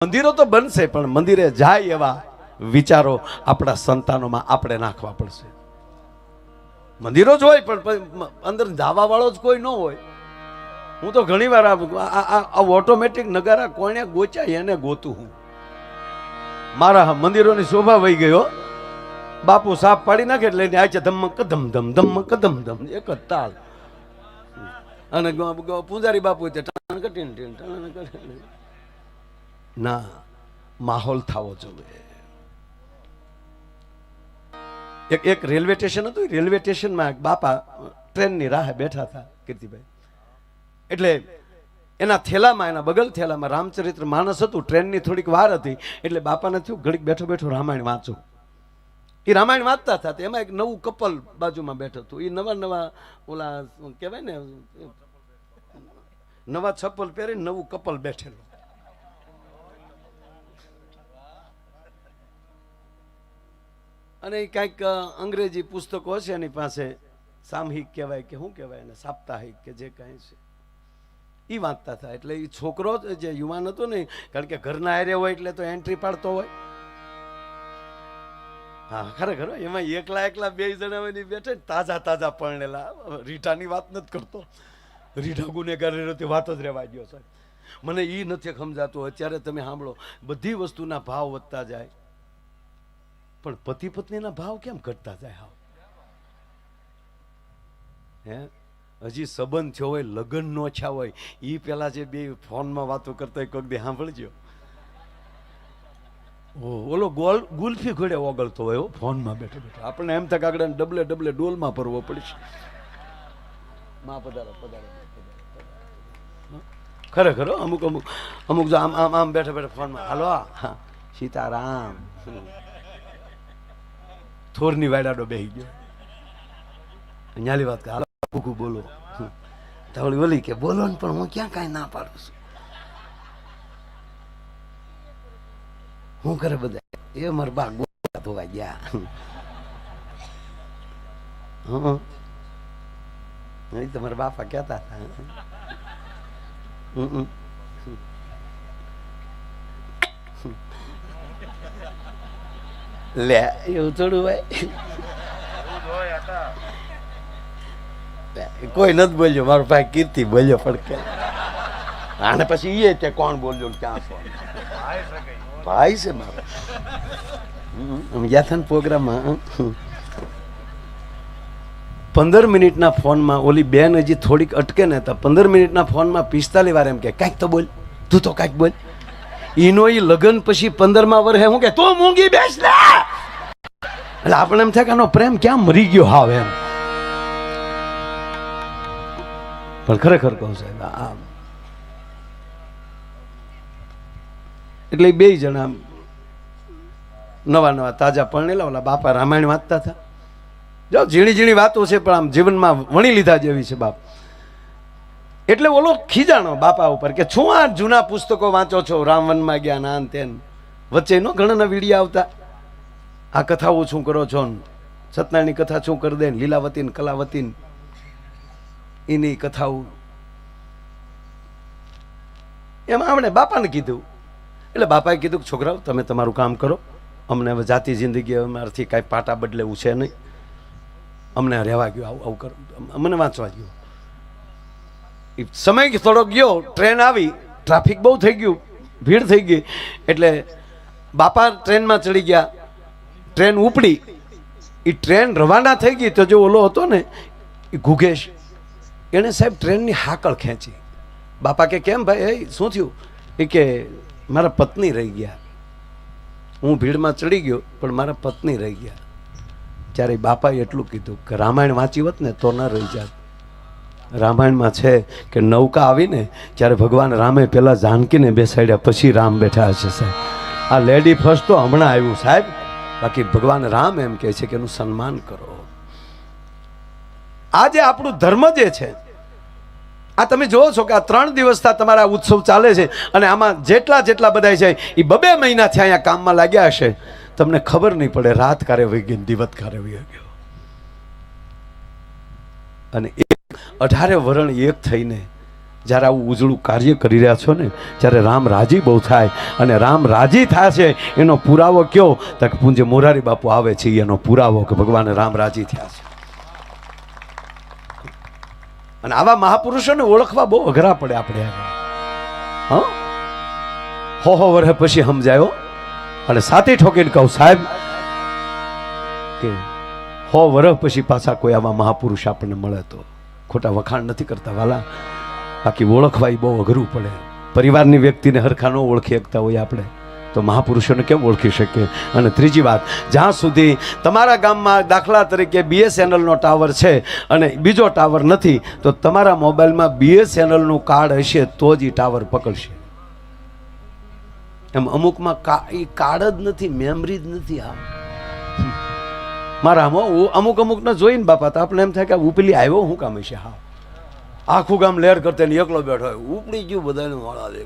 મંદિરો તો બનશે પણ મંદિરે જાય એવા વિચારો આપણા સંતાનોમાં આપણે નાખવા પડશે. મંદિરો જ હોય પણ અંદર જવા વાળો જ કોઈ ન હોય. હું તો ઘણી વાર ઓટોમેટિક નગારા કોણે ગોચ્યા એને ગોતું હું. મારા મંદિરોની શોભા વહી ગયો. બાપુ સાપ પાડી નાખે એટલે આ છે ધમ કદમ ધમ ધમ કદમ ધમ એક જ તાલ. અને પૂજારી બાપુ ના, માહોલ થવો જોઈએ. એક રેલવે સ્ટેશન હતું. રેલવે સ્ટેશનમાં બાપા ટ્રેનની રાહે બેઠા હતા કીર્તિભાઈ. એટલે એના થેલામાં, એના બગલ થેલામાં રામચરિત્ર માનસ હતું. ટ્રેનની થોડીક વાર હતી એટલે બાપાને થયું ઘડીક બેઠો બેઠો રામાયણ વાંચું. એ રામાયણ વાંચતા હતા. એમાં એક નવું કપલ બાજુમાં બેઠું હતું. એ નવા ઓલા કહેવાય ને, નવા ચપ્પલ પહેરીને નવું કપલ બેઠેલું. અને એ કાંઈક અંગ્રેજી પુસ્તકો હશે એની પાસે, સામહિક કહેવાય કે શું કહેવાય એને, સાપ્તાહિક કે જે કાંઈ છે એ વાંચતા હતા. એટલે એ છોકરો જે યુવાન હતો ને, કારણ કે ઘરના હારે હોય એટલે તો એન્ટ્રી પાડતો હોય. હા ખરેખર એમાં એકલા એકલા બે જણા હોય બેઠે તાજા તાજા પરણેલા. રીઢાની વાત નથી કરતો. રીઢા ગુનેગાર વાત જ રહેવા ગયો સાહેબ. મને એ નથી સમજાતું. અત્યારે તમે સાંભળો, બધી વસ્તુના ભાવ વધતા જાય પણ પતિ પત્નીના ભાવ કેમ ઘટતા જાય? હાવ હે, હજી સંબંધ થયો હોય, લગ્ન નો થયા હોય, એ પેલા જે બે ફોનમાં વાતો કરતા હોય કોઈક દે સાંભળજો. ઓલો ગુલ્ફી ઘોડે ઓગળતો હોય ફોનમાં બેઠો બેઠો. આપણને એમ થાય કે આગળ ડબલે ડબલે ડોલમાં ભરવો પડશે. માં પધારો પધારો. ખરેખર અમુક અમુક અમુક જો આમ આમ આમ બેઠા બેઠા ફોનમાં, હાલો સીતારામ, થોરની વાડાડો બેહી ગયો. ન્યાલી વાત કે હાલો ભૂખું બોલો. ધવળી ઓલી કે બોલો ને, પણ હું ક્યાં કાંઈ ના પાડું છું. શું કરે બધા? એ મારા બા ગોળા ધોવા ગયા. તમારા બાપા કહેતા હતા. લે એવું થોડું હોય. કોઈ નથી બોલ્યો. મારો ભાઈ કીર્તિ બોલ્યો પડકે. આને પછી એ કે કોણ બોલ્યો ક્યાં છો? ભાઈ છે મારો. ગયા હતા ને પ્રોગ્રામમાં. 15 મિનિટના ફોનમાં ઓલી બેન હજી થોડીક અટકે ને તો 15 મિનિટના ફોનમાં 45 વાર એમ કે કાંઈક તો બોલ, તું તો કાંઈક બોલ. ઈનો ઈ લગ્ન પછી 15મા વર્ષે હું કે તું મૂંગી બેસ ને. એટલે આપણે એમ થાય કે આનો પ્રેમ ક્યાં મરી ગયો હાવ એમ. પણ ખરેખર કહું સાહેબ, આ એટલે બે જણા નવા નવા તાજા પરણેલા ઓલા બાપા રામાયણ વાંચતા હતા. જો ઝીણી ઝીણી વાતો છે પણ આમ જીવનમાં વણી લીધા જેવી છે બાપ. એટલે ઓલો ખીજાણો બાપા ઉપર કે શું આ જૂના પુસ્તકો વાંચો છો, રામવનમાં ગયા નાન તેન. વચ્ચે નો ઘણા વિડીયો આવતા, આ કથાઓ શું કરો છો, સત્યનારાયણની કથા શું કરી દે, લીલાવતી ને કલાવતી એની કથાઓ. એમાં આપણે બાપાને કીધું. એટલે બાપાએ કીધું કે છોકરાઓ તમે તમારું કામ કરો, અમને હવે જાતિ જિંદગી અમારાથી કાંઈ પાટા બદલેવું છે નહીં, અમને રહેવા ગયો, આવું આવું કરો, મને વાંચવા ગયો. સમય થોડો ગયો, ટ્રેન આવી, ટ્રાફિક બહુ થઈ ગયું, ભીડ થઈ ગઈ. એટલે બાપા ટ્રેનમાં ચડી ગયા. ટ્રેન ઉપડી, એ ટ્રેન રવાના થઈ ગઈ તો જો ઓલો હતો ને એ ગુગેશ, એણે સાહેબ ટ્રેનની હાકળ ખેંચી. બાપા કે કેમ ભાઈ, એ શું થયું? એ કે મારા પત્ની રહી ગયા. હું ભીડમાં ચડી ગયો પણ મારા પત્ની રહી ગયા. ત્યારે બાપાએ એટલું કીધું કે રામાયણ વાંચી હોત ને તો ન રહી જાત. રામાયણમાં છે કે નૌકા આવીને ત્યારે ભગવાન રામે પેલા જાનકીને બેસાડ્યા, પછી રામ બેઠા હશે સાહેબ. આ લેડી ફર્સ્ટ તો હમણાં આવ્યું સાહેબ. બાકી ભગવાન રામ એમ કહે છે કે એનું સન્માન કરો. આ જે આપણું ધર્મ જે છે, આ તમે જોવો છો કે આ 3 દિવસથી તમારા ઉત્સવ ચાલે છે. અને આમાં જેટલા જેટલા બધા છે એ 2 મહિનાથી અહીંયા કામમાં લાગ્યા હશે. તમને ખબર નહીં પડે રાત કારે વહી ગઈ, દિવસ કારે વહી ગયો. અને 18 વરણ એક થઈને જ્યારે આવું ઉજળું કાર્ય કરી રહ્યા છો ને, ત્યારે રામ રાજી બહુ થાય. અને રામ રાજી થાય છે એનો પુરાવો કયો? તો પૂજ્ય મોરારી બાપુ આવે છે એનો પુરાવો કે ભગવાન રામ રાજી થયા છે. અને આવા મહાપુરુષોને ઓળખવા બહુ અઘરા પડે આપણે. હા, હો વર્ષ પછી સમજાયો. અને સાથી ઠોકીને કહું સાહેબ કે 100 વર્ષ પછી પાછા કોઈ આવા મહાપુરુષ આપણને મળે તો ખોટા વખાણ નથી કરતા વાલા. બાકી ઓળખવા બહુ અઘરું પડે. પરિવારની વ્યક્તિને હરખા ન ઓળખી શકતા હોય આપણે તો મહાપુરુષોને કેમ ઓળખી શકીએ? અને ત્રીજી વાત, જ્યાં સુધી તમારા ગામમાં દાખલા તરીકે BSNLનો ટાવર છે અને બીજો ટાવર નથી, તો તમારા મોબાઈલમાં BSNLનું કાર્ડ હશે તો જ એ ટાવર પકડશે. એમ અમુકમાં એ કાર્ડ જ નથી, મેમરી જ નથી. હા, મારા અમુકને જોઈને બાપા તો આપણે એમ થાય કે ઉપલી આવ્યો શું કામ હશે? હા, આખું ગામ લહેર કરતે ને એકલો બેઠો હોય, ઉપડી ગયું બધાને વાળા દે.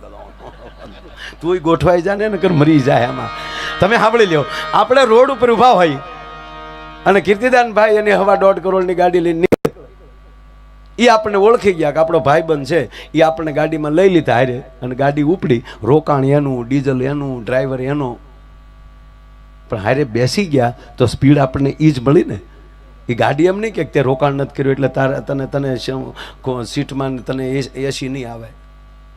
તું ગોઠવાઈ જાય ને કર મરી જાય. આમાં તમે સાંભળી લ્યો, આપણે રોડ ઉપર ઊભા હોય અને કીર્તિદાનભાઈ એની 1.5 કરોડની ગાડી લઈને નીકળે, એ આપણને ઓળખી ગયા કે આપણો ભાઈબંધ છે. એ આપણને ગાડીમાં લઈ લીધા હારે અને ગાડી ઉપડી. રોકાણ એનું, ડીઝલ એનું, ડ્રાઈવર એનો, પણ હારે બેસી ગયા તો સ્પીડ આપણને એ જ મળી ને. એ ગાડી એમ નહીં કે તે રોકાણ નથી કર્યું એટલે તને સીટમાં તને એસી નહીં આવે.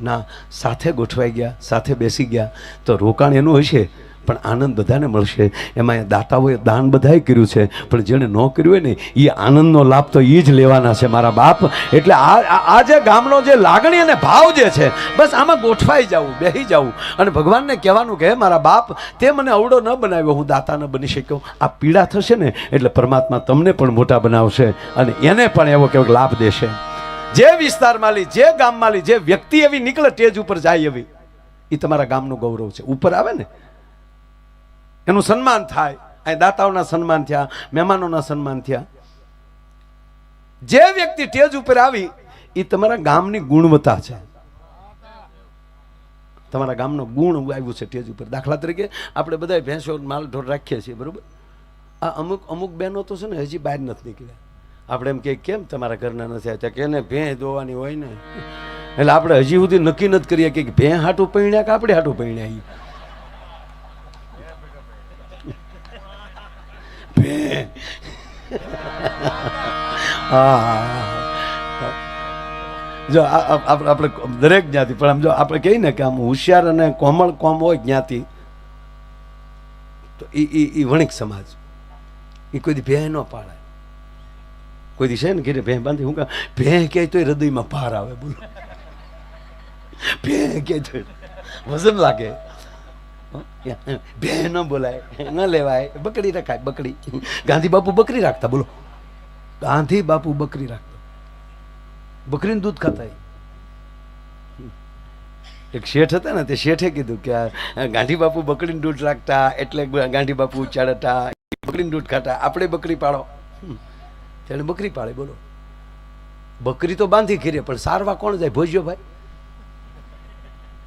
ના, સાથે ગોઠવાઈ ગયા, સાથે બેસી ગયા તો રોકાણ એનું હશે પણ આનંદ બધાને મળશે. એમાં દાતાઓએ દાન બધાએ કર્યું છે, પણ જેણે ન કર્યું હોય ને એ આનંદનો લાભ તો એ જ લેવાના છે મારા બાપ. એટલે આ જે ગામનો જે લાગણી અને ભાવ જે છે, બસ આમાં ગોઠવાઈ જવું, બેસી જવું અને ભગવાનને કહેવાનું કે મારા બાપ તે મને અવળો ન બનાવ્યો, હું દાતા ન બની શક્યો. આ પીડા થશે ને એટલે પરમાત્મા તમને પણ મોટા બનાવશે અને એને પણ એવો કેવો લાભ દેશે. જે વિસ્તારમાં લી, જે ગામમાં લી, જે વ્યક્તિ એવી નીકળે સ્ટેજ ઉપર જાય એવી, એ તમારા ગામનું ગૌરવ છે. ઉપર આવે ને એનું સન્માન થાય. અહીં દાતાઓના સન્માન થયા, મહેમાનોના સન્માન થયા. જે વ્યક્તિ સ્ટેજ ઉપર આવી એ તમારા ગામની ગુણવત્તા છે, તમારા ગામનો ગુણ આવ્યું છે સ્ટેજ ઉપર. દાખલા તરીકે આપણે બધા ભેંસો માલ ઢોર રાખીએ છીએ, બરોબર? આ અમુક બહેનો તો છે ને હજી બહાર નથી નીકળ્યા. આપણે એમ કે કેમ તમારા ઘરના નથી આવ્યા? કે એને ભેં દોવાની હોય ને, એટલે આપણે હજી સુધી નક્કી નથી કરીએ કે ભેં હાટું પૈણ્યા કે આપણે હાટું પૈણ્યા. જો આપણે દરેક જ્ઞાતિ, પણ આમ જો આપણે કહીએ ને કે આમ હોશિયાર અને કોમળ કોમ હોય જ્ઞાતિ, તો એ વણિક સમાજ, એ કોઈ દી ભેં ન પાડે. કોઈ દી છે ને કે ભેં બાંધી, હું ભેં કહે તો હૃદયમાં ભાર આવે. બોલો, ભેં કહે તો વજન લાગે. ભેં ન બોલાય, ન લેવાય, બકરી રખાય. બકરી, ગાંધી બાપુ બકરી રાખતા. બોલો, ગાંધી બાપુ બકરી રાખતા, બકરીનું દૂધ ખાતા. એક શેઠ હતા ને, તે શેઠે કીધું કે ગાંધી બાપુ બકરીનું દૂધ રાખતા એટલે ગાંધી બાપુ ઉચ્ચાડતા, બકરીનું દૂધ ખાતા. આપણે બકરી પાડો, તેને બકરી પાડે. બોલો, બકરી તો બાંધી ખીરે, પણ સારવા કોણ જાય? ભોજ્યો ભાઈ,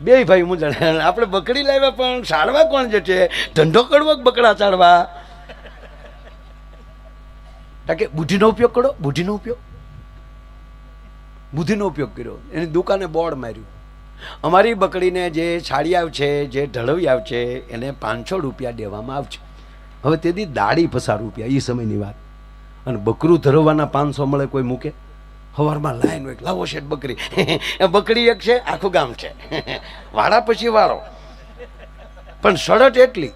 બે ભાઈ હું જાણે. આપણે બકરી લાવ્યા પણ સારવા કોણ જશે? ધંધો કરવો બકરા ચાડવા? કે બુદ્ધિનો ઉપયોગ કરો, બુદ્ધિનો ઉપયોગ કર્યો. એની દુકાને બોર્ડ માર્યું, અમારી બકરીને જે છાડિયાવ છે, જે ઢળવિયાવ છે, એને 500 રૂપિયા દેવામાં આવશે. હવે તેથી દાડી ₹50 એ સમયની વાત. અને બકરું ધરવાના 500 મળે કોઈ મૂકે? સવારમાં લાઈન હોય, લાવો શેઠ બકરી. બકરી એક છે, આખું ગામ છે, વાળા પછી વાળો. પણ શરત એટલી,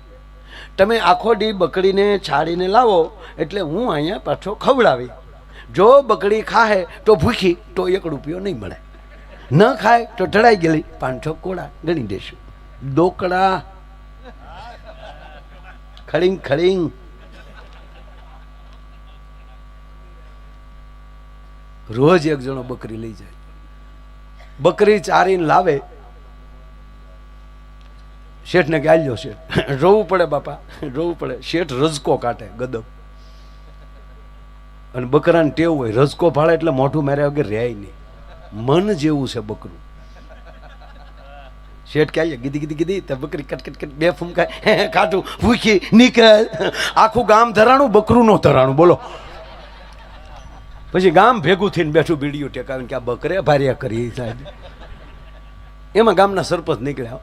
તમે આખો દી બકરીને છાડીને લાવો એટલે હું અહીંયા પાછો ખવડાવી. જો બકરી ખાહે તો ભૂખી તો ₹1 નહીં મળે, ન ખાય તો ઢળાઈ ગયેલી 500 કોડા ગણી દેશું. ડોકડા ખડીંગ ખડીંગ. રોજ એક જણો બકરી લઈ જાય, બકરી ચારીને લાવે. શેઠને કે આલ્યો શેઠ, રોવું પડે બાપા, રોવું પડે. શેઠ રજકો કાઢે, ગદબ. અને બકરાને ટેવ હોય, રજકો ફાળે એટલે મોઢું માર્યા વગર રહે નહીં. મન જેવું છે બકરું. શેઠ કે ગીધી ગીધી ગીધી તો બકરી કટકટ કટ 2 ફૂમકાય, કાઢું ભૂખી નીકળ. આખું ગામ ધરાણું, બકરું નો ધરાણું. બોલો, પછી ગામ ભેગું થઈને બેઠું બીડીયું ટેકાવીને કે આ બકરે ભાર્યા કરી સાહેબ. એમાં ગામના સરપંચ નીકળ્યા,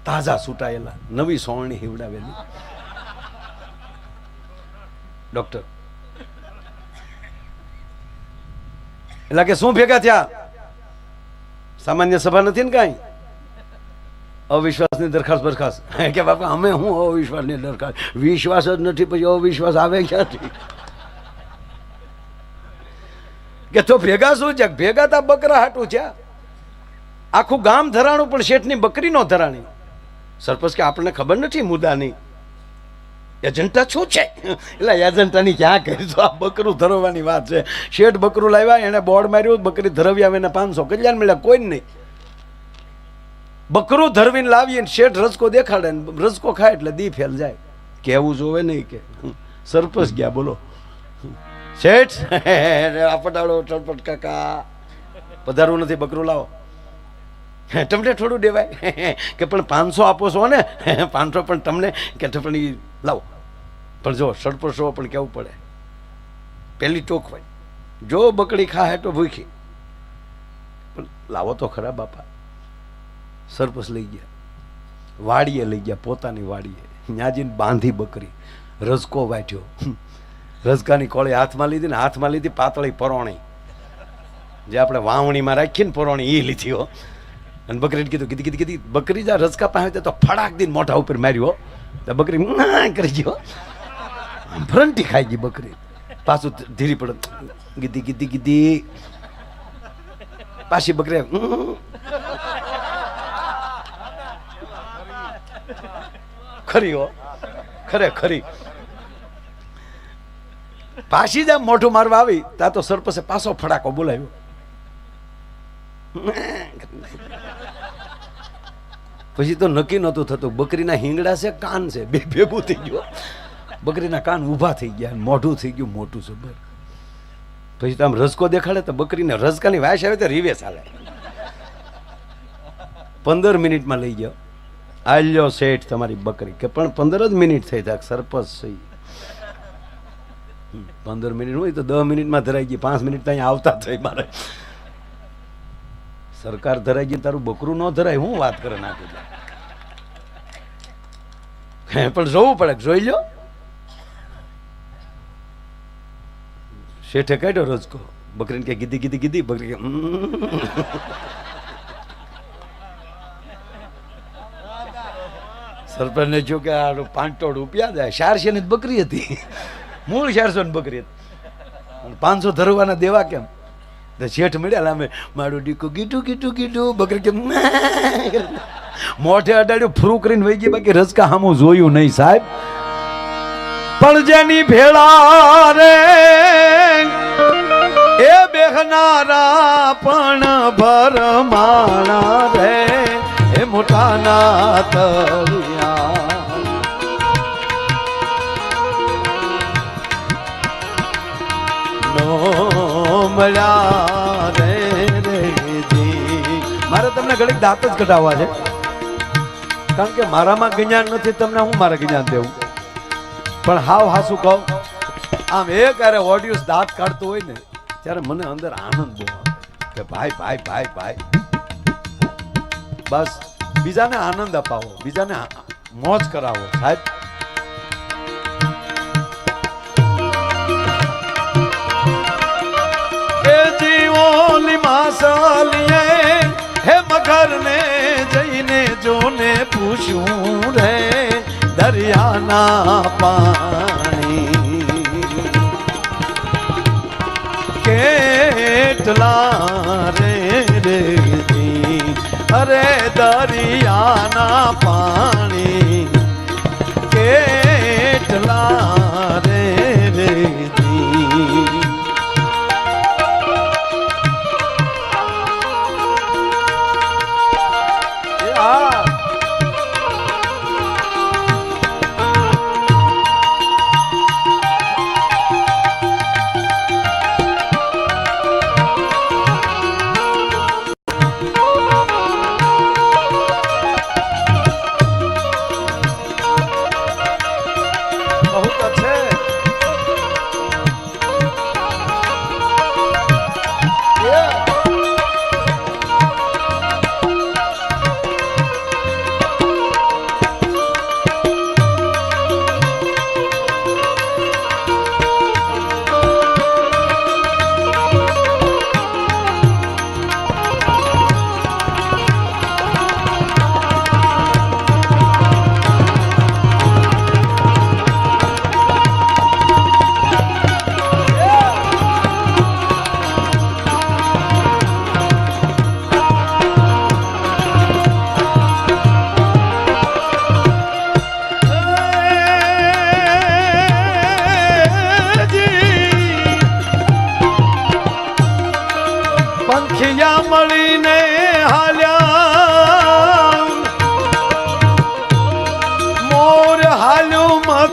તાજા છૂટાયેલા, નવી સોળણી હિવડાવેલી. ડોક્ટર એટલે કે શું ભેગા થયા? સામાન્ય સભા નથી ને કાંઈ, અવિશ્વાસની દરખાસ્ત બરખાસ્ત. કે બાપા અમે હું અવિશ્વાસની દરખાસ્ત, વિશ્વાસ જ નથી પછી અવિશ્વાસ આવે ક્યાંથી? કે તો ભેગા શું છે? ભેગા તા બકરા હાટું છે. આખું ગામ ધરાણું પણ શેઠની બકરી નો ધરાણી. સરપંચ કે આપણને ખબર નથી મુદ્દાની, એજન્ટા શું છે? એટલે એજન્ટાની ક્યાં કરીશું, આ બકરું ધરવવાની વાત છે. શેઠ બકરું લાવ્યા, એને બોર્ડ માર્યું, બકરી ધરવી આવે એને 500 કલ્યાણ મળ્યા. કોઈ નહીં, બકરું ધરવીને લાવીને શેઠ રસકો દેખાડે, રસકો ખાય એટલે દી ફેલ જાય. કેવું જોવે નહીં કે સરપંચ ગયા બોલો શેઠ આપટાડો ચડપટ કાકા પધારવું નથી, બકરું લાવો. તમને થોડું દેવાય કે પણ 500 આપો છો ને, 500 પણ તમને કે પણ લાવો. પણ જો સરપંચ પણ કેવું પડે, પેલી ચોખવાય, જો બકડી ખાય તો ભૂખી, પણ લાવો તો ખરા બાપા. સરપંચ લઈ ગયા, વાડીએ લઈ ગયા, પોતાની વાડીએ. ન્યાજીને બાંધી બકરી, રસકો વાટ્યો, રસકાની કોળી હાથમાં લીધી ને હાથમાં લીધી પાતળી પરોણી, જે આપણે વાવણીમાં રાખીએ ને પરોણી, એ લીધી હો. અને બકરીને કીધું કીધી કીધી કીધી બકરી જા રસકા પાસે તો ફડાક દીને મોઢા ઉપર માર્યો. તો બકરી કરી ગયો, ફરંટી ખાઈ ગઈ બકરી. પાછું ધીરી પડે, ગીધી ગીધી ગીધી, પાછી બકરી ખરી હો, ખરે ખરી. પાછી જ મોઢું મારવા આવી ત્યાં તો સરપંચે પાછો ફડાકો બોલાવ્યો. પછી તો નક્કી નહોતું થતું, બકરીના હિંગડા છે કાન છે, બે ભેગું થઈ ગયો. બકરીના કાન ઊભા થઈ ગયા, મોઢું થઈ ગયું મોટું જબર. પછી તો આમ રસકો દેખાડે તો બકરીને રસકાની વાસ આવે તો રીવે ચાલે. 15 મિનિટમાં લઈ ગયો. આલ્યો શેઠ તમારી બકરી. કે પણ 15 જ મિનિટ થઈ થાય સરપંચ સહી. 15 મિનિટ હોય તો 10 મિનિટમાં ધરાઈ ગઈ, 5 મિનિટ ત્યાં આવતા થઈ. મારે સરકાર ધરાઈ ગઈ, તારું બકરું ન ધરાય, હું વાત કરે નાખી. પણ જોવું પડે, જોઈ લો. શેઠે કાઢ્યો રજકો, બકરીને કે ગીધી ગીધી ગીધી, બકરી કે સરપંચને જો કે આ 500 રૂપિયા જાય. 400 ની બકરી હતી, મૂળ 400 ની બકરી હતી, 500 ધરવાના દેવા કેમ? શેઠ મળ્યા અમે મારું ડીકું ગીટું ગીટું ગીટું, બકરી કેમ મોઢે અડાડ્યું, ફ્રૂ કરીને વહી ગઈ. બાકી રસકા હામું જોયું નહીં સાહેબ. પણ જેની ભેળા રે એ બેહનારા પણ ભરમાણા રે, એ મોટાના તળિયા નો મળ્યા રે રેજી. મારે તમને ઘડીક દાંત જ કઢાવવા છે, કારણ કે મારામાં જ્ઞાન નથી, તમને હું મારે જ્ઞાન દેવું. પણ હાવ હાસું કહું, આમ એક અરે ઓડિયન્સ દાંત કાઢતું હોય ને ત્યારે મને અંદર આનંદ બહુ આવે કે ભાઈ ભાઈ ભાઈ ભાઈ, બસ બીજાને આનંદ અપાવો, બીજાને મોજ કરાવો સાહેબ. એ જીવોલી માસાલીએ હે મગર ને જઈને જોને પૂછ્યું રે, દરિયાના પાણી કેટલા રે રેતી, અરે દરિયાના પાણી કેટલા રે રેતી.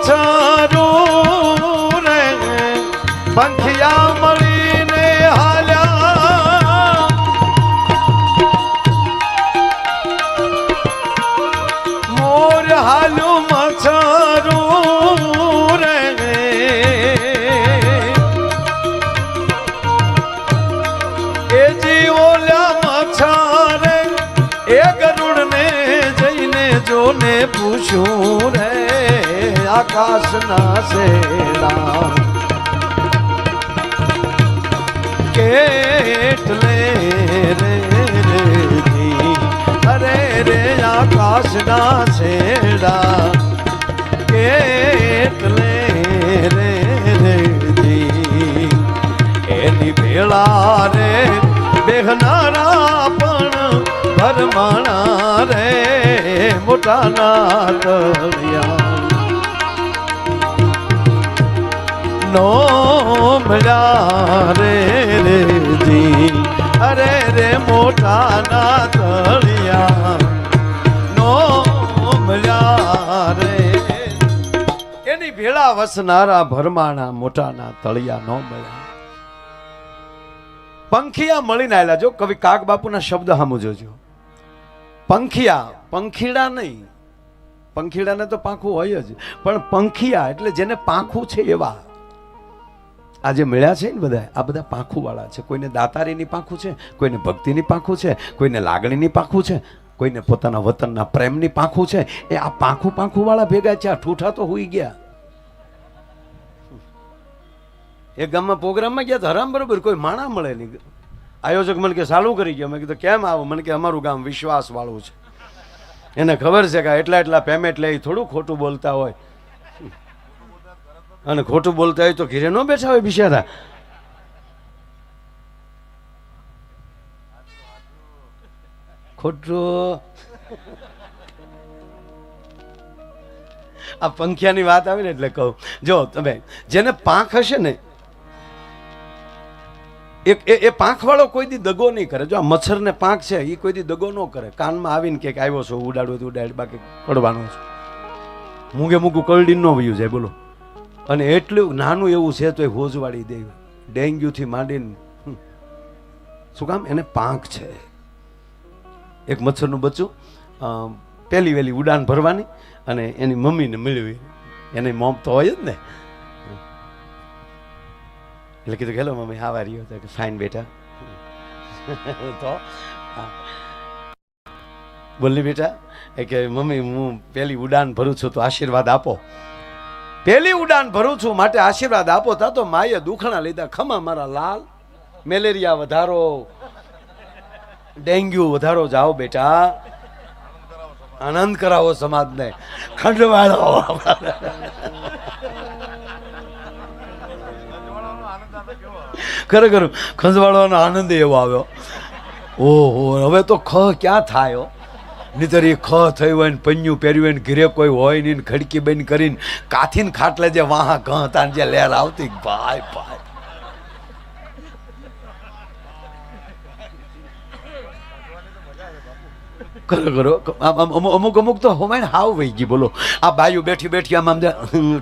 મચ્છરું રે પંખિયા મળીને હાલ્યા મોર હાલ્યું મચ્છરું રે એ જી ઓલ્યા મચ્છરે એ ગરુડને જઈને જોને પૂછ્યું રે આકાશના શેડા કેટલે રે અરે રે આકાશના શેડા કેટલે રે એની ભેળા રે બેહનારા પણ ભરમાણા રે મોટાના તળિયા નો મળ્યા રે અરે રે મોટાના તળિયા નો મળ્યા રે એની ભેળા વસનારા ભરમાણા મોટાના તળિયા નો મળ્યા પંખિયા મળીને આવેલા. જો કવિ કાગ બાપુના શબ્દ સામુ જોજો. પંખિયા, પંખીડા નહીં, પંખીડાને તો પાંખું હોય જ, પણ પંખિયા એટલે જેને પાંખું છે એવા આ જે મળ્યા છે ને બધા, આ બધા પાંખું વાળા છે. કોઈને દાતારીની પાંખું છે, કોઈને ભક્તિની પાંખું છે, કોઈને લાગણીની પાંખું છે, કોઈને પોતાના વતનના પ્રેમની પાંખું છે. એ આ પાંખું વાળા ભેગા છે. આ ઠૂઠા તો હુઈ ગયા. એક ગામમાં પ્રોગ્રામમાં ગયા તો હરામ બરોબર કોઈ માણા મળે નહીં. આયોજક મને કે ચાલુ કરી ગયો. મેં કીધું કેમ આવું? મને કે અમારું ગામ વિશ્વાસ વાળું છે, એને ખબર છે કે એટલા પેમેન્ટ લે, થોડું ખોટું બોલતા હોય. અને ખોટું બોલતા હોય તો ઘીરે ન બેઠા હોય બિચારા. ખોટું આ પંખિયાની વાત આવી ને એટલે કહું, જો તમે જેને પાંખ હશે ને એ પાંખ વાળો કોઈ દી દગો નહીં કરે. જો આ મચ્છર ને પાંખ છે એ કોઈ દી દગો ન કરે. કાનમાં આવીને કે આવ્યો છો ઉડાડવું તો ઉડાડ, બાકી પડવાનો છે. મૂંગે મૂગું કરડી ન વયું જાય બોલો. અને એટલું નાનું એવું છે તો એ હોજવાળી દે. ડેન્ગ્યુથી માંડીને શું કામ? એને પાંખ છે. એક મચ્છરનું બચ્ચું પહેલી વહેલી ઉડાન ભરવાની અને એની મમ્મીને મળ્યું. એની મોમ તો હોય જ ને. એટલે કીધું hello mummy, how are you? કે ફાઇન બેટા. તો બોલી બેટા કે મમ્મી હું પહેલી ઉડાન ભરું છું તો આશીર્વાદ આપો. પહેલી ઉડાન ભરું છું માટે આશીર્વાદ આપો. તા તો માએ દુખણા લીધા. ખમા મારા લાલ, મેલેરિયા વધારો, ડેન્ગ્યુ વધારો. જાઓ બેટા, આનંદ કરાવો સમાજને, ખંડવાળો. ખરેખર ખંજવાળવાનો આનંદ એવો આવ્યો. ઓહો, હવે તો ખ ક્યાં થાય? નહીતર એ ખ થયું હોય ને પન્યું પહેર્યું હોય ને ઘીરે કોઈ હોય નહીં, ખડકી બંધ કરીને કાથીને ખાટલે જે વાહા ઘ હતા જે લહેર આવતી, ભાઈ ભાઈ. ખરેખર અમુક તો હોમાય હાવ વહી ગઈ બોલો. આ બાયું બેઠી બેઠી આમ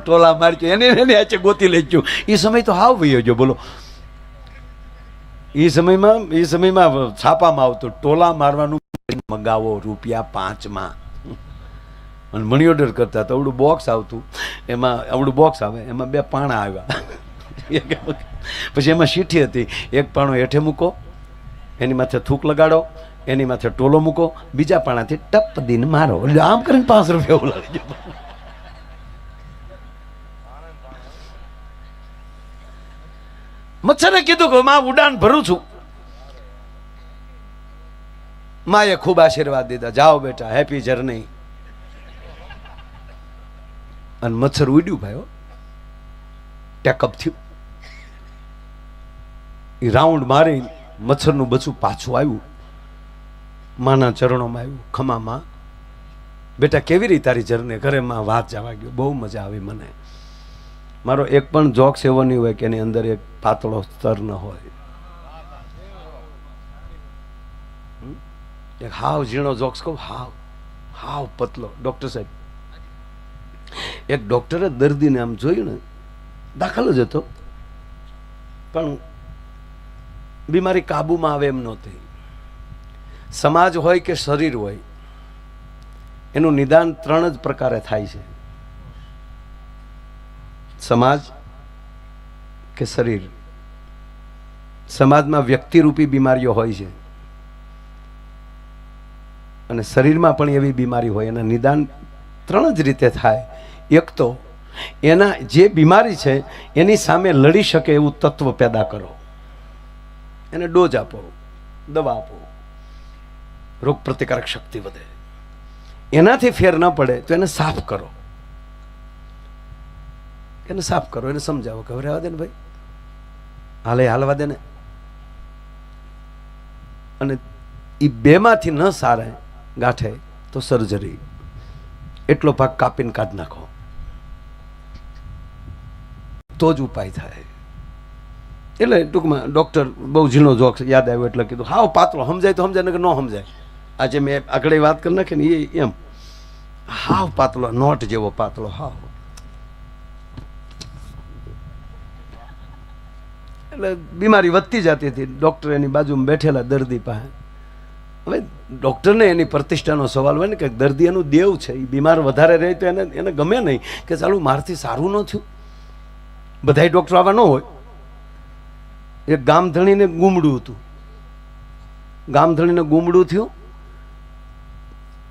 ટોલા મારી એને ગોતી લેજો. એ સમય તો હાવ વહી ગયો બોલો. એ સમયમાં છાપામાં આવતું ટોલા મારવાનું મંગાવો ₹5 અને મની ઓર્ડર કરતા તો અવડું બોક્સ આવતું. એમાં અવડું બોક્સ આવે, એમાં 2 પાણા આવ્યા. પછી એમાં શીઠી હતી. એક પાણો હેઠે મૂકો, એની માથે થૂક લગાડો, એની માથે ટોલો મૂકો, બીજા પાણાથી ટપ દીને મારો. એટલે આમ કરીને ₹5 એવું લાગી ગયું. મચ્છરે કીધું કે માં ઉડાન ભરું છું. માએ ખૂબ આશીર્વાદ દીધા. જાઓ બેટા, હેપી જર્ની. અને મચ્છર ઉડ્યું ભાઈ, ટેકઅપ થયું. એ રાઉન્ડ મારી મચ્છરનું બચ્ચું પાછું આવ્યું, માના ચરણોમાં આવ્યું. ખમામાં બેટા કેવી રીતે તારી જર્ની? ઘરે માં વાત જવા ગયો. બહુ મજા આવી મને. મારો એક પણ જોક્સ એવો નહીં હોય કે એની અંદર એક પાતળો સ્તર ન હોય. એક હાવ ઝીણો જોક્સ કહું, હાવ પતલો. ડૉક્ટર સાહેબ, એક ડૉક્ટરે દર્દીને આમ જોયું ને, દાખલ જ હતો પણ બીમારી કાબૂમાં આવે એમ નહોતી. સમાજ હોય કે શરીર હોય, એનું નિદાન 3 જ પ્રકારે થાય છે: સમાજ કે શરીર. સમાજમાં વ્યક્તિરૂપી બીમારીઓ હોય છે અને શરીરમાં પણ એવી બીમારી હોય. એના નિદાન 3 જ રીતે થાય. એક તો એના જે બીમારી છે એની સામે લડી શકે એવું તત્વ પેદા કરો, એને ડોઝ આપો, દવા આપો, રોગ પ્રતિકારક શક્તિ વધે. એનાથી ફેર ન પડે તો એને સાફ કરો, એને સાફ કરો, એને સમજાવો કે હવે રહેવા દે ને ભાઈ, હાલવા દે ને. અને એ બેમાંથી ન સારે ગાંઠે તો સર્જરી, એટલો ભાગ કાપીને કાઢી નાખો તો જ ઉપાય થાય. એટલે ટૂંકમાં ડૉક્ટર બહુ ઝીણો જોક યાદ આવ્યો એટલે કીધું હાવ પાતળો, સમજાય તો સમજાય, કે ન સમજાય. આજે મેં આગળ વાત કરી નાખી ને એમ હાવ પાતળો, નોટ જેવો પાતળો હાવ. એટલે બીમારી વધતી જતી હતી. ડૉક્ટર એની બાજુમાં બેઠેલા દર્દી પાસે. હવે ડૉક્ટરને એની પ્રતિષ્ઠાનો સવાલ હોય ને કે દર્દી એનું દેવ છે, એ બીમાર વધારે રહે તો એને ગમે નહીં કે ચાલુ મારથી સારું ન થયું. બધાય ડૉક્ટર આવા ન હોય. એક ગામધણીને ગુમડું હતું, ગામધણીને ગુમડું થયું,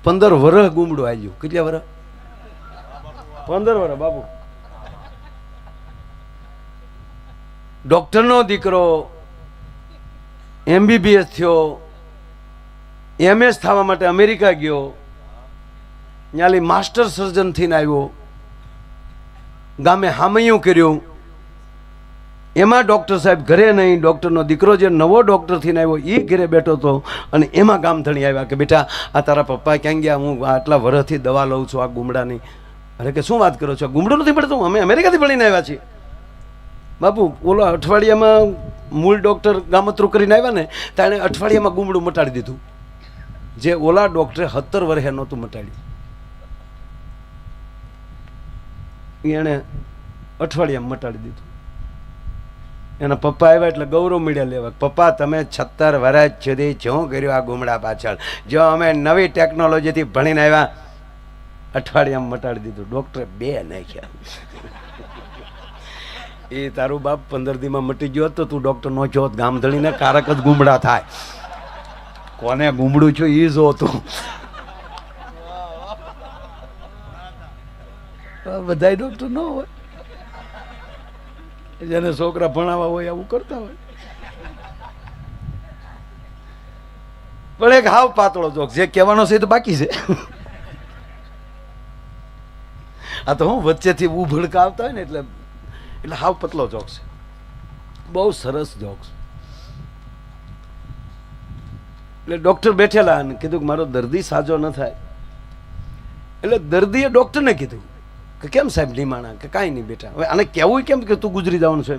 15 વર્ષ ગુમડું આવ્યું. કેટલા વર્ષ? 15 વર્ષ બાબુ. ડૉક્ટરનો દીકરો MBBS થયો, MS થવા માટે અમેરિકા ગયો, ત્યાંથી માસ્ટર સર્જન થઈને આવ્યો, ગામે હામૈયું કર્યું. એમાં ડૉક્ટર સાહેબ ઘરે નહીં, ડૉક્ટરનો દીકરો જે નવો ડૉક્ટર થઈને આવ્યો એ ઘરે બેઠો હતો. અને એમાં ગામધણી આવ્યા કે બેટા આ તારા પપ્પા ક્યાં ગયા? હું આટલા વર્ષથી દવા લઉં છું આ ગુમડાની. અરે કે શું વાત કરો છો? ગુમડું નથી પડતું, અમે અમેરિકાથી ભણીને આવ્યા છીએ. બાપુ ઓલો અઠવાડિયામાં મૂળ ડૉક્ટર ગામતરું કરીને આવ્યા ને તો એણે અઠવાડિયામાં ગુમડું મટાડી દીધું, જે ઓલા ડૉક્ટરે 17 વર્ષે નહોતું મટાડ્યું. એણે અઠવાડિયામાં મટાડી દીધું. એના પપ્પા આવ્યા એટલે ગૌરવ મળ્યા લેવા. પપ્પા તમે 17 વર્ષ સુધી શું કર્યું આ ગુમડા પાછળ? જો અમે નવી ટેકનોલોજીથી ભણીને આવ્યા, અઠવાડિયામાં મટાડી દીધું. ડૉક્ટરે 2 નાખ્યા. એ તારું બાપ 15 દીમાં મટી ગયો તો તું ડૉક્ટર નો છો, ગામધણીને કારક જ ગુમડા થાય. કોને ગુમડું છું એ જો તું. બધાય ડૉક્ટર ન હોય, જેને છોકરા ભણાવવા હોય આવું કરતા હોય. પણ એક હાવ પાતળો જોક, જે કહેવાનો છે એ તો બાકી છે. આ તો હું વચ્ચેથી ઉભડકા આવતા હોય ને એટલે હાવ પતલો જોક છે, બહુ સરસ જોક છે. એટલે ડૉક્ટર બેઠેલા અને કીધું કે મારો દર્દી સાજો ન થાય. એટલે દર્દીએ ડૉક્ટરને કીધું કે કેમ સાહેબ નિમાણા? કે કાંઈ નહીં બેટા. હવે આને કહેવું કેમ કે તું ગુજરી જવાનું છે?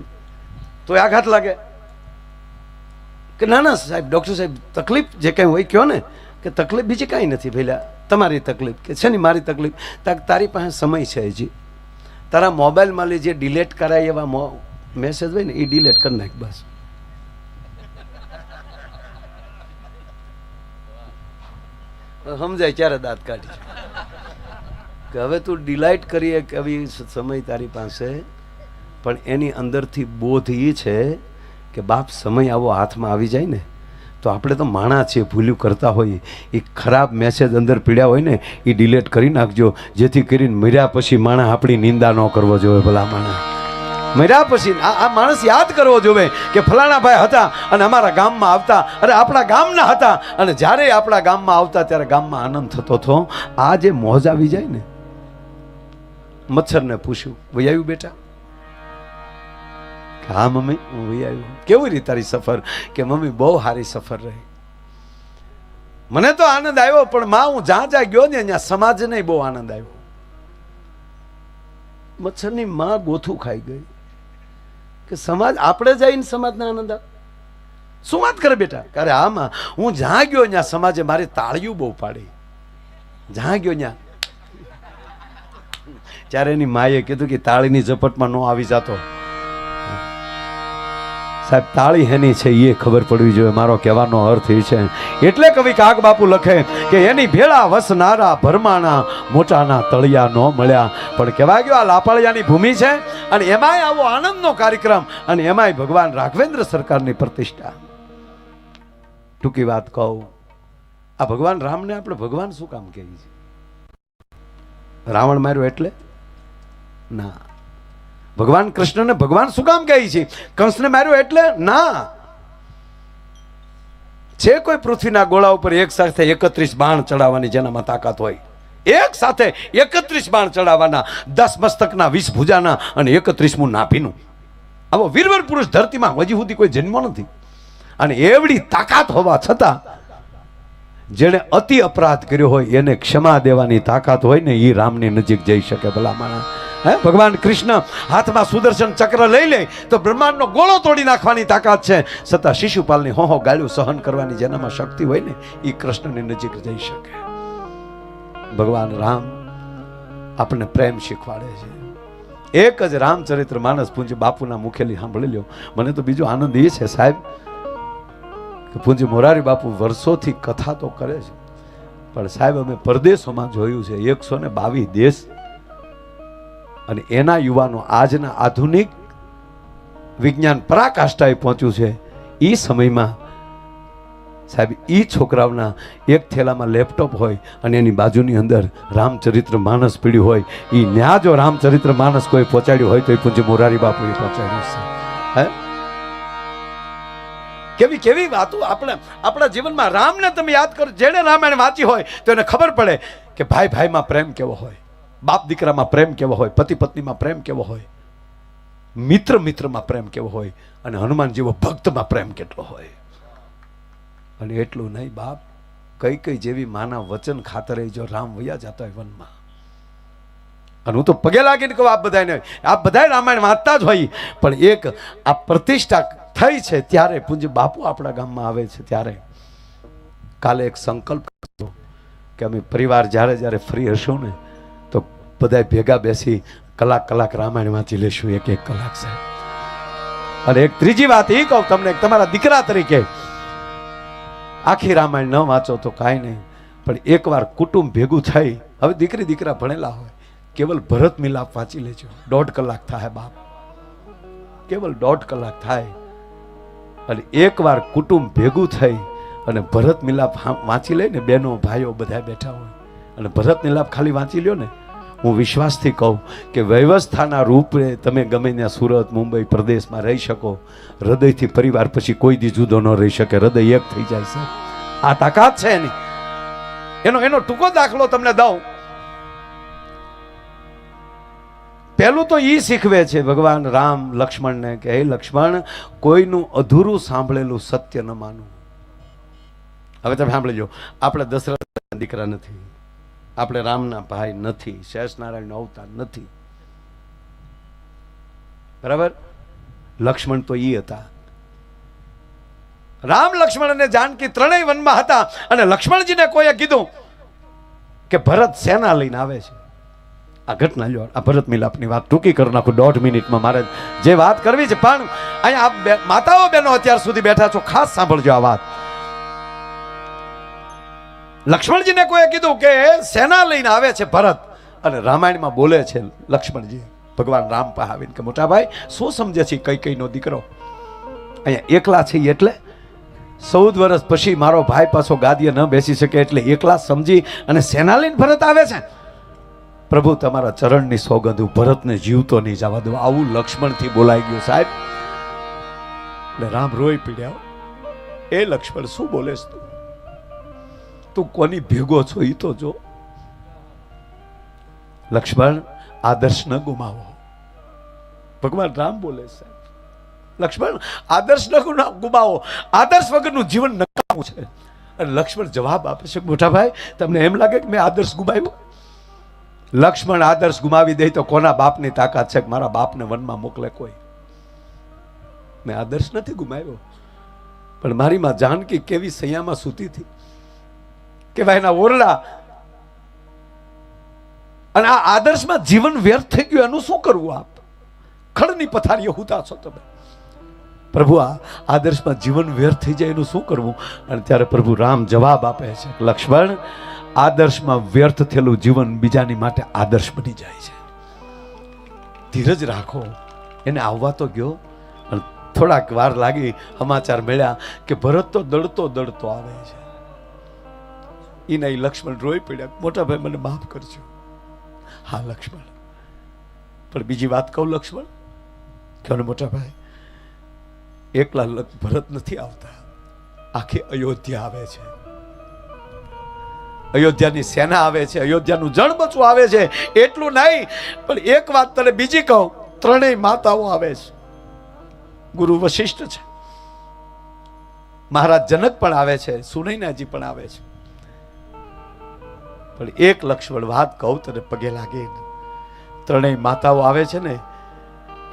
તો આઘાત લાગે કે ના ના સાહેબ, ડૉક્ટર સાહેબ તકલીફ જે કંઈ હોય કહો ને. કે તકલીફ બીજી કાંઈ નથી ભઈલા, તમારી તકલીફ. કે છે ને મારી તકલીફ? તારી પાસે સમય છે હજી, તારા મોબાઈલમાં જે ડિલેટ કરાય એવા મેસેજ હોય ને એ ડિલેટ કરી નાખ બસ. સમજાય ત્યારે દાંત કાઢી કે હવે તું ડિલાઇટ કરીએ કે આવી સમય તારી પાસે, પણ એની અંદરથી બોધ એ છે કે બાપ સમય આવો હાથમાં આવી જાય ને તો આપણે તો માણા છીએ, ભૂલ્યું કરતા હોઈએ. એ ખરાબ મેસેજ અંદર પીડ્યા હોય ને એ ડિલેટ કરી નાખજો, જેથી કરીને મર્યા પછી માણા આપણી નિંદા ન કરવો જોઈએ. ભલા માણા મર્યા પછી આ માણસ યાદ કરવો જોઈએ કે ફલાણા ભાઈ હતા અને અમારા ગામમાં આવતા, અરે આપણા ગામના હતા અને જ્યારે આપણા ગામમાં આવતા ત્યારે ગામમાં આનંદ થતો હતો. આ જે મોજ આવી જાય ને. મચ્છરને પૂછ્યું, વહી આવ્યું બેટા? હા મમ્મી હું વહી આવ્યું. કેવી રીતે તારી સફર? કે મમ્મી બહુ સારી સફર રહી, મને તો આનંદ આવ્યો, પણ માં હું જ્યાં ગયો ને ત્યાં સમાજને બહુ આનંદ આવ્યો. મચ્છરની માં ગોથું ખાઈ ગઈ કે સમાજ આપણે જઈને સમાજને આનંદ આવે. શું વાત કરે બેટા? અરે આમાં હું જ્યાં ગયો ત્યાં સમાજે મારી તાળીઓ બહુ પાડી. જ્યાં ગયો ત્યાં ત્યારે એની માએ કીધું કે તાળીની ઝપટમાં ન આવી જાતો. સાહેબ તાળી હેની છે એ ખબર પડવી જોઈએ. મારો કહેવાનો અર્થ એ છે. એટલે કવિ કાગ બાપુ લખે કે એની ભેળા વસનારા ભરમાણા મોટાના તળિયા ન મળ્યા. પણ કહેવાય ગયો આ લાપાળિયાની ભૂમિ છે અને એમાંય આવો આનંદનો કાર્યક્રમ અને એમાંય ભગવાન રાઘવેન્દ્ર સરકારની પ્રતિષ્ઠા. ટૂંકી વાત કહું, આ ભગવાન રામને આપણે ભગવાન શું કામ કહીએ છીએ? રાવણ માર્યો એટલે ના. ભગવાન કૃષ્ણને ભગવાન શું કામ કહે છે? કંસને માર્યો એટલે ના. છે કોઈ પૃથ્વીના ગોળા ઉપર એક સાથે 31 બાણ ચડાવવાની જેનામાં તાકાત હોય? એક સાથે 31 બાણ ચડાવવાના, 10 મસ્તકના, 20 ભુજાના અને 31મું નાભીનું. આવો વીરવર પુરુષ ધરતીમાં હજી સુધી કોઈ જન્મ નથી. અને એવડી તાકાત હોવા છતાં જેણે અતિ અપરાધ કર્યો હોય એને ક્ષમા દેવાની તાકાત હોય ને એ રામની નજીક જઈ શકે. ભલા માણસ. ભગવાન કૃષ્ણ હાથમાં સુદર્શન ચક્ર લઈ લે તો બ્રહ્માંડનો ગોળો તોડી નાખવાની તાકાત છે, છતાં શિશુપાલની હોહો ગાળ્યું સહન કરવાની જેનામાં શક્તિ હોય ને એ કૃષ્ણની નજીક જઈ શકે. ભગવાન રામ આપણને પ્રેમ શીખવાડે છે. એક જ રામચરિત્ર માનસ પૂજ્ય બાપુના મુખેલી સાંભળી લ્યો. મને તો બીજો આનંદ એ છે સાહેબ કે પૂજ્ય મોરારી બાપુ વર્ષોથી કથા તો કરે છે, પણ સાહેબ અમે પરદેશોમાં જોયું છે 122 દેશ અને એના યુવાનો આજના આધુનિક વિજ્ઞાન પરાકાષ્ઠાએ પહોંચ્યું છે. એ સમયમાં સાહેબ એ છોકરાઓના એક થેલામાં લેપટોપ હોય અને એની બાજુની અંદર રામચરિત્ર માનસ પીડ્યું હોય. એ ન્યા જો રામચરિત્ર માનસ કોઈ પહોંચાડ્યું હોય તો એ પૂજ્ય મોરારી બાપુએ પહોંચાડ્યું છે. હે કેવી કેવી વાતો આપણા જીવનમાં. રામને તમે યાદ કરો, જેને રામાયણ વાંચી હોય તો એને ખબર પડે કે ભાઈ ભાઈમાં પ્રેમ કેવો હોય, બાપ દીકરામાં પ્રેમ કેવો હોય, પતિ પત્નીમાં પ્રેમ કેવો હોય, મિત્ર મિત્રમાં પ્રેમ કેવો હોય અને હનુમાન જેવો ભક્તમાં પ્રેમ કેટલો હોય. અને એટલું નહીં બાપ, કઈ કઈ જેવી માના વચન ખાતરે જો રામ વયા જતા હોય વનમાં. અને હું તો પગે લાગીને કહું આપ બધાય રામાયણ વાંચતા જ હોય, પણ એક આ પ્રતિષ્ઠા થઈ છે ત્યારે પૂજ્ય બાપુ આપણા ગામમાં આવે છે ત્યારે કાલે એક સંકલ્પ કર્યો કે અમે પરિવાર જ્યારે જ્યારે ફ્રી હશું ને તો બધા ભેગા બેસી કલાક રામાયણ વાંચી લેશું, એક કલાક સાહેબ. અને એક ત્રીજી વાત એ કહું તમને, તમારા દીકરા તરીકે આખી રામાયણ ન વાંચો તો કાંઈ નહીં, પણ એકવાર કુટુંબ ભેગું થઈ, હવે દીકરી દીકરા ભણેલા હોય, કેવલ ભરત મિલાપ વાંચી લેજો. 1.5 કલાક થાય બાપ, કેવલ 1.5 કલાક થાય. અને એકવાર કુટુંબ ભેગું થઈ અને ભરત મિલાપ વાંચી લે ને, બહેનો ભાઈઓ બધા બેઠા હોય અને ભરત મિલાપ ખાલી વાંચી લ્યો ને, હું વિશ્વાસથી કહું કે વ્યવસ્થાના રૂપે તમે ગમે ત્યાં સુરત મુંબઈ પ્રદેશમાં રહી શકો, હૃદયથી પરિવાર પછી કોઈ દી જુદો ન રહી શકે, હૃદય એક થઈ જાય છે. આ તાકાત છે એની. એનો ટૂંકો દાખલો તમને દઉં. પહેલું તો એ શીખવે છે ભગવાન રામ લક્ષ્મણને કે હે લક્ષ્મણ, કોઈનું અધૂરું સાંભળેલું સત્ય ન માનવું. હવે તમે સાંભળજો, આપણે દશરથના દીકરા નથી, આપણે રામના ભાઈ નથી, શેષનારાયણનો અવતાર નથી, બરાબર? લક્ષ્મણ તો એ હતા. રામ લક્ષ્મણ અને જાનકી ત્રણેય વનમાં હતા અને લક્ષ્મણજીને કોઈએ કીધું કે ભરત સેના લઈને આવે છે. આ ઘટના લ્યો, આ ભરત મિલાપની વાત ટૂંકી કરી નાખું 1.5 મિનિટમાં. મારે જે વાત કરવી છે, પણ અહીંયા માતાઓ બહેનો અત્યાર સુધી બેઠા છો, ખાસ સાંભળજો આ વાત. લક્ષ્મણજીને કોઈએ કીધું કે સેના લઈને આવે છે ભરત, અને રામાયણમાં બોલે છે લક્ષ્મણજી ભગવાન રામ પાસે આવીને કે મોટા ભાઈ શું સમજે છે કૈકેયીનો દીકરો અહીંયા એકલા છે એટલે 14 વર્ષ પછી મારો ભાઈ પાછો ગાદીએ ન બેસી શકે એટલે એકલા સમજી અને સેના લઈને ભરત આવે છે. પ્રભુ તમારા ચરણની સોગંદ, ભરતને જીવતો નહીં જવા દો. આવું લક્ષ્મણથી બોલાઈ ગયું સાહેબ. એટલે રામ રોઈ પીડ્યા. એ લક્ષ્મણ શું બોલેસ તું કોની ભેગો છો એ તો જો. લક્ષ્મણ આદર્શ ન ગુમાવો. ભગવાન રામ બોલે સાહેબ, લક્ષ્મણ આદર્શ ન ગુમાવો, આદર્શ વગરનું જીવન નકામું છે. અને લક્ષ્મણ જવાબ આપે છે મોટા ભાઈ તમને એમ લાગે કે મેં આદર્શ ગુમાવ્યો? લક્ષ્મણ આદર્શ ગુમાવી દે તો કોના બાપની તાકાત છે કે મારા બાપને વનમાં મોકલે કોઈ? મેં આદર્શ નથી ગુમાવ્યો, પણ મારી માં જાનકી કેવી સૈયામાં સૂતી હતી, કેવા એના ઓરડા અને આ આદર્શમાં જીવન વ્યર્થ થઈ ગયું, એનું શું કરવું? આપ ખડની પથારીએ હુતા છો તમે. પ્રભુ આ આદર્શમાં જીવન વ્યર્થ થઈ જાય એનું શું કરવું? અને ત્યારે પ્રભુ રામ જવાબ આપે છે, લક્ષ્મણ, આદર્શમાં વ્યર્થ થયેલું જીવન બીજાની માટે આદર્શ બની જાય છે. ધીરજ રાખો. એને આવવા તો ગયો, અને થોડાક વાર લાગી, સમાચાર મળ્યા કે ભરત તો દડતો દડતો આવે છે. એના લક્ષ્મણ રોઈ પડ્યા, મોટા ભાઈ મને માફ કરજો. હા લક્ષ્મણ, પણ બીજી વાત કહું લક્ષ્મણ, કે મોટા ભાઈ, એકલા ભરત નથી આવતા, આખી અયોધ્યા આવે છે. અયોધ્યાની સેના આવે છે, અયોધ્યાનું જણબચું આવે છે. એટલું નહીં, પણ એક વાત તને બીજી કહું, ત્રણેય માતાઓ આવે છે. ગુરુ વશિષ્ઠ છે, મહારાજ જનક પણ આવે છે, સુનૈનાજી પણ આવે છે. પણ એક લક્ષ્મણ વાત કહું તને પગે લાગે, ત્રણેય માતાઓ આવે છે ને,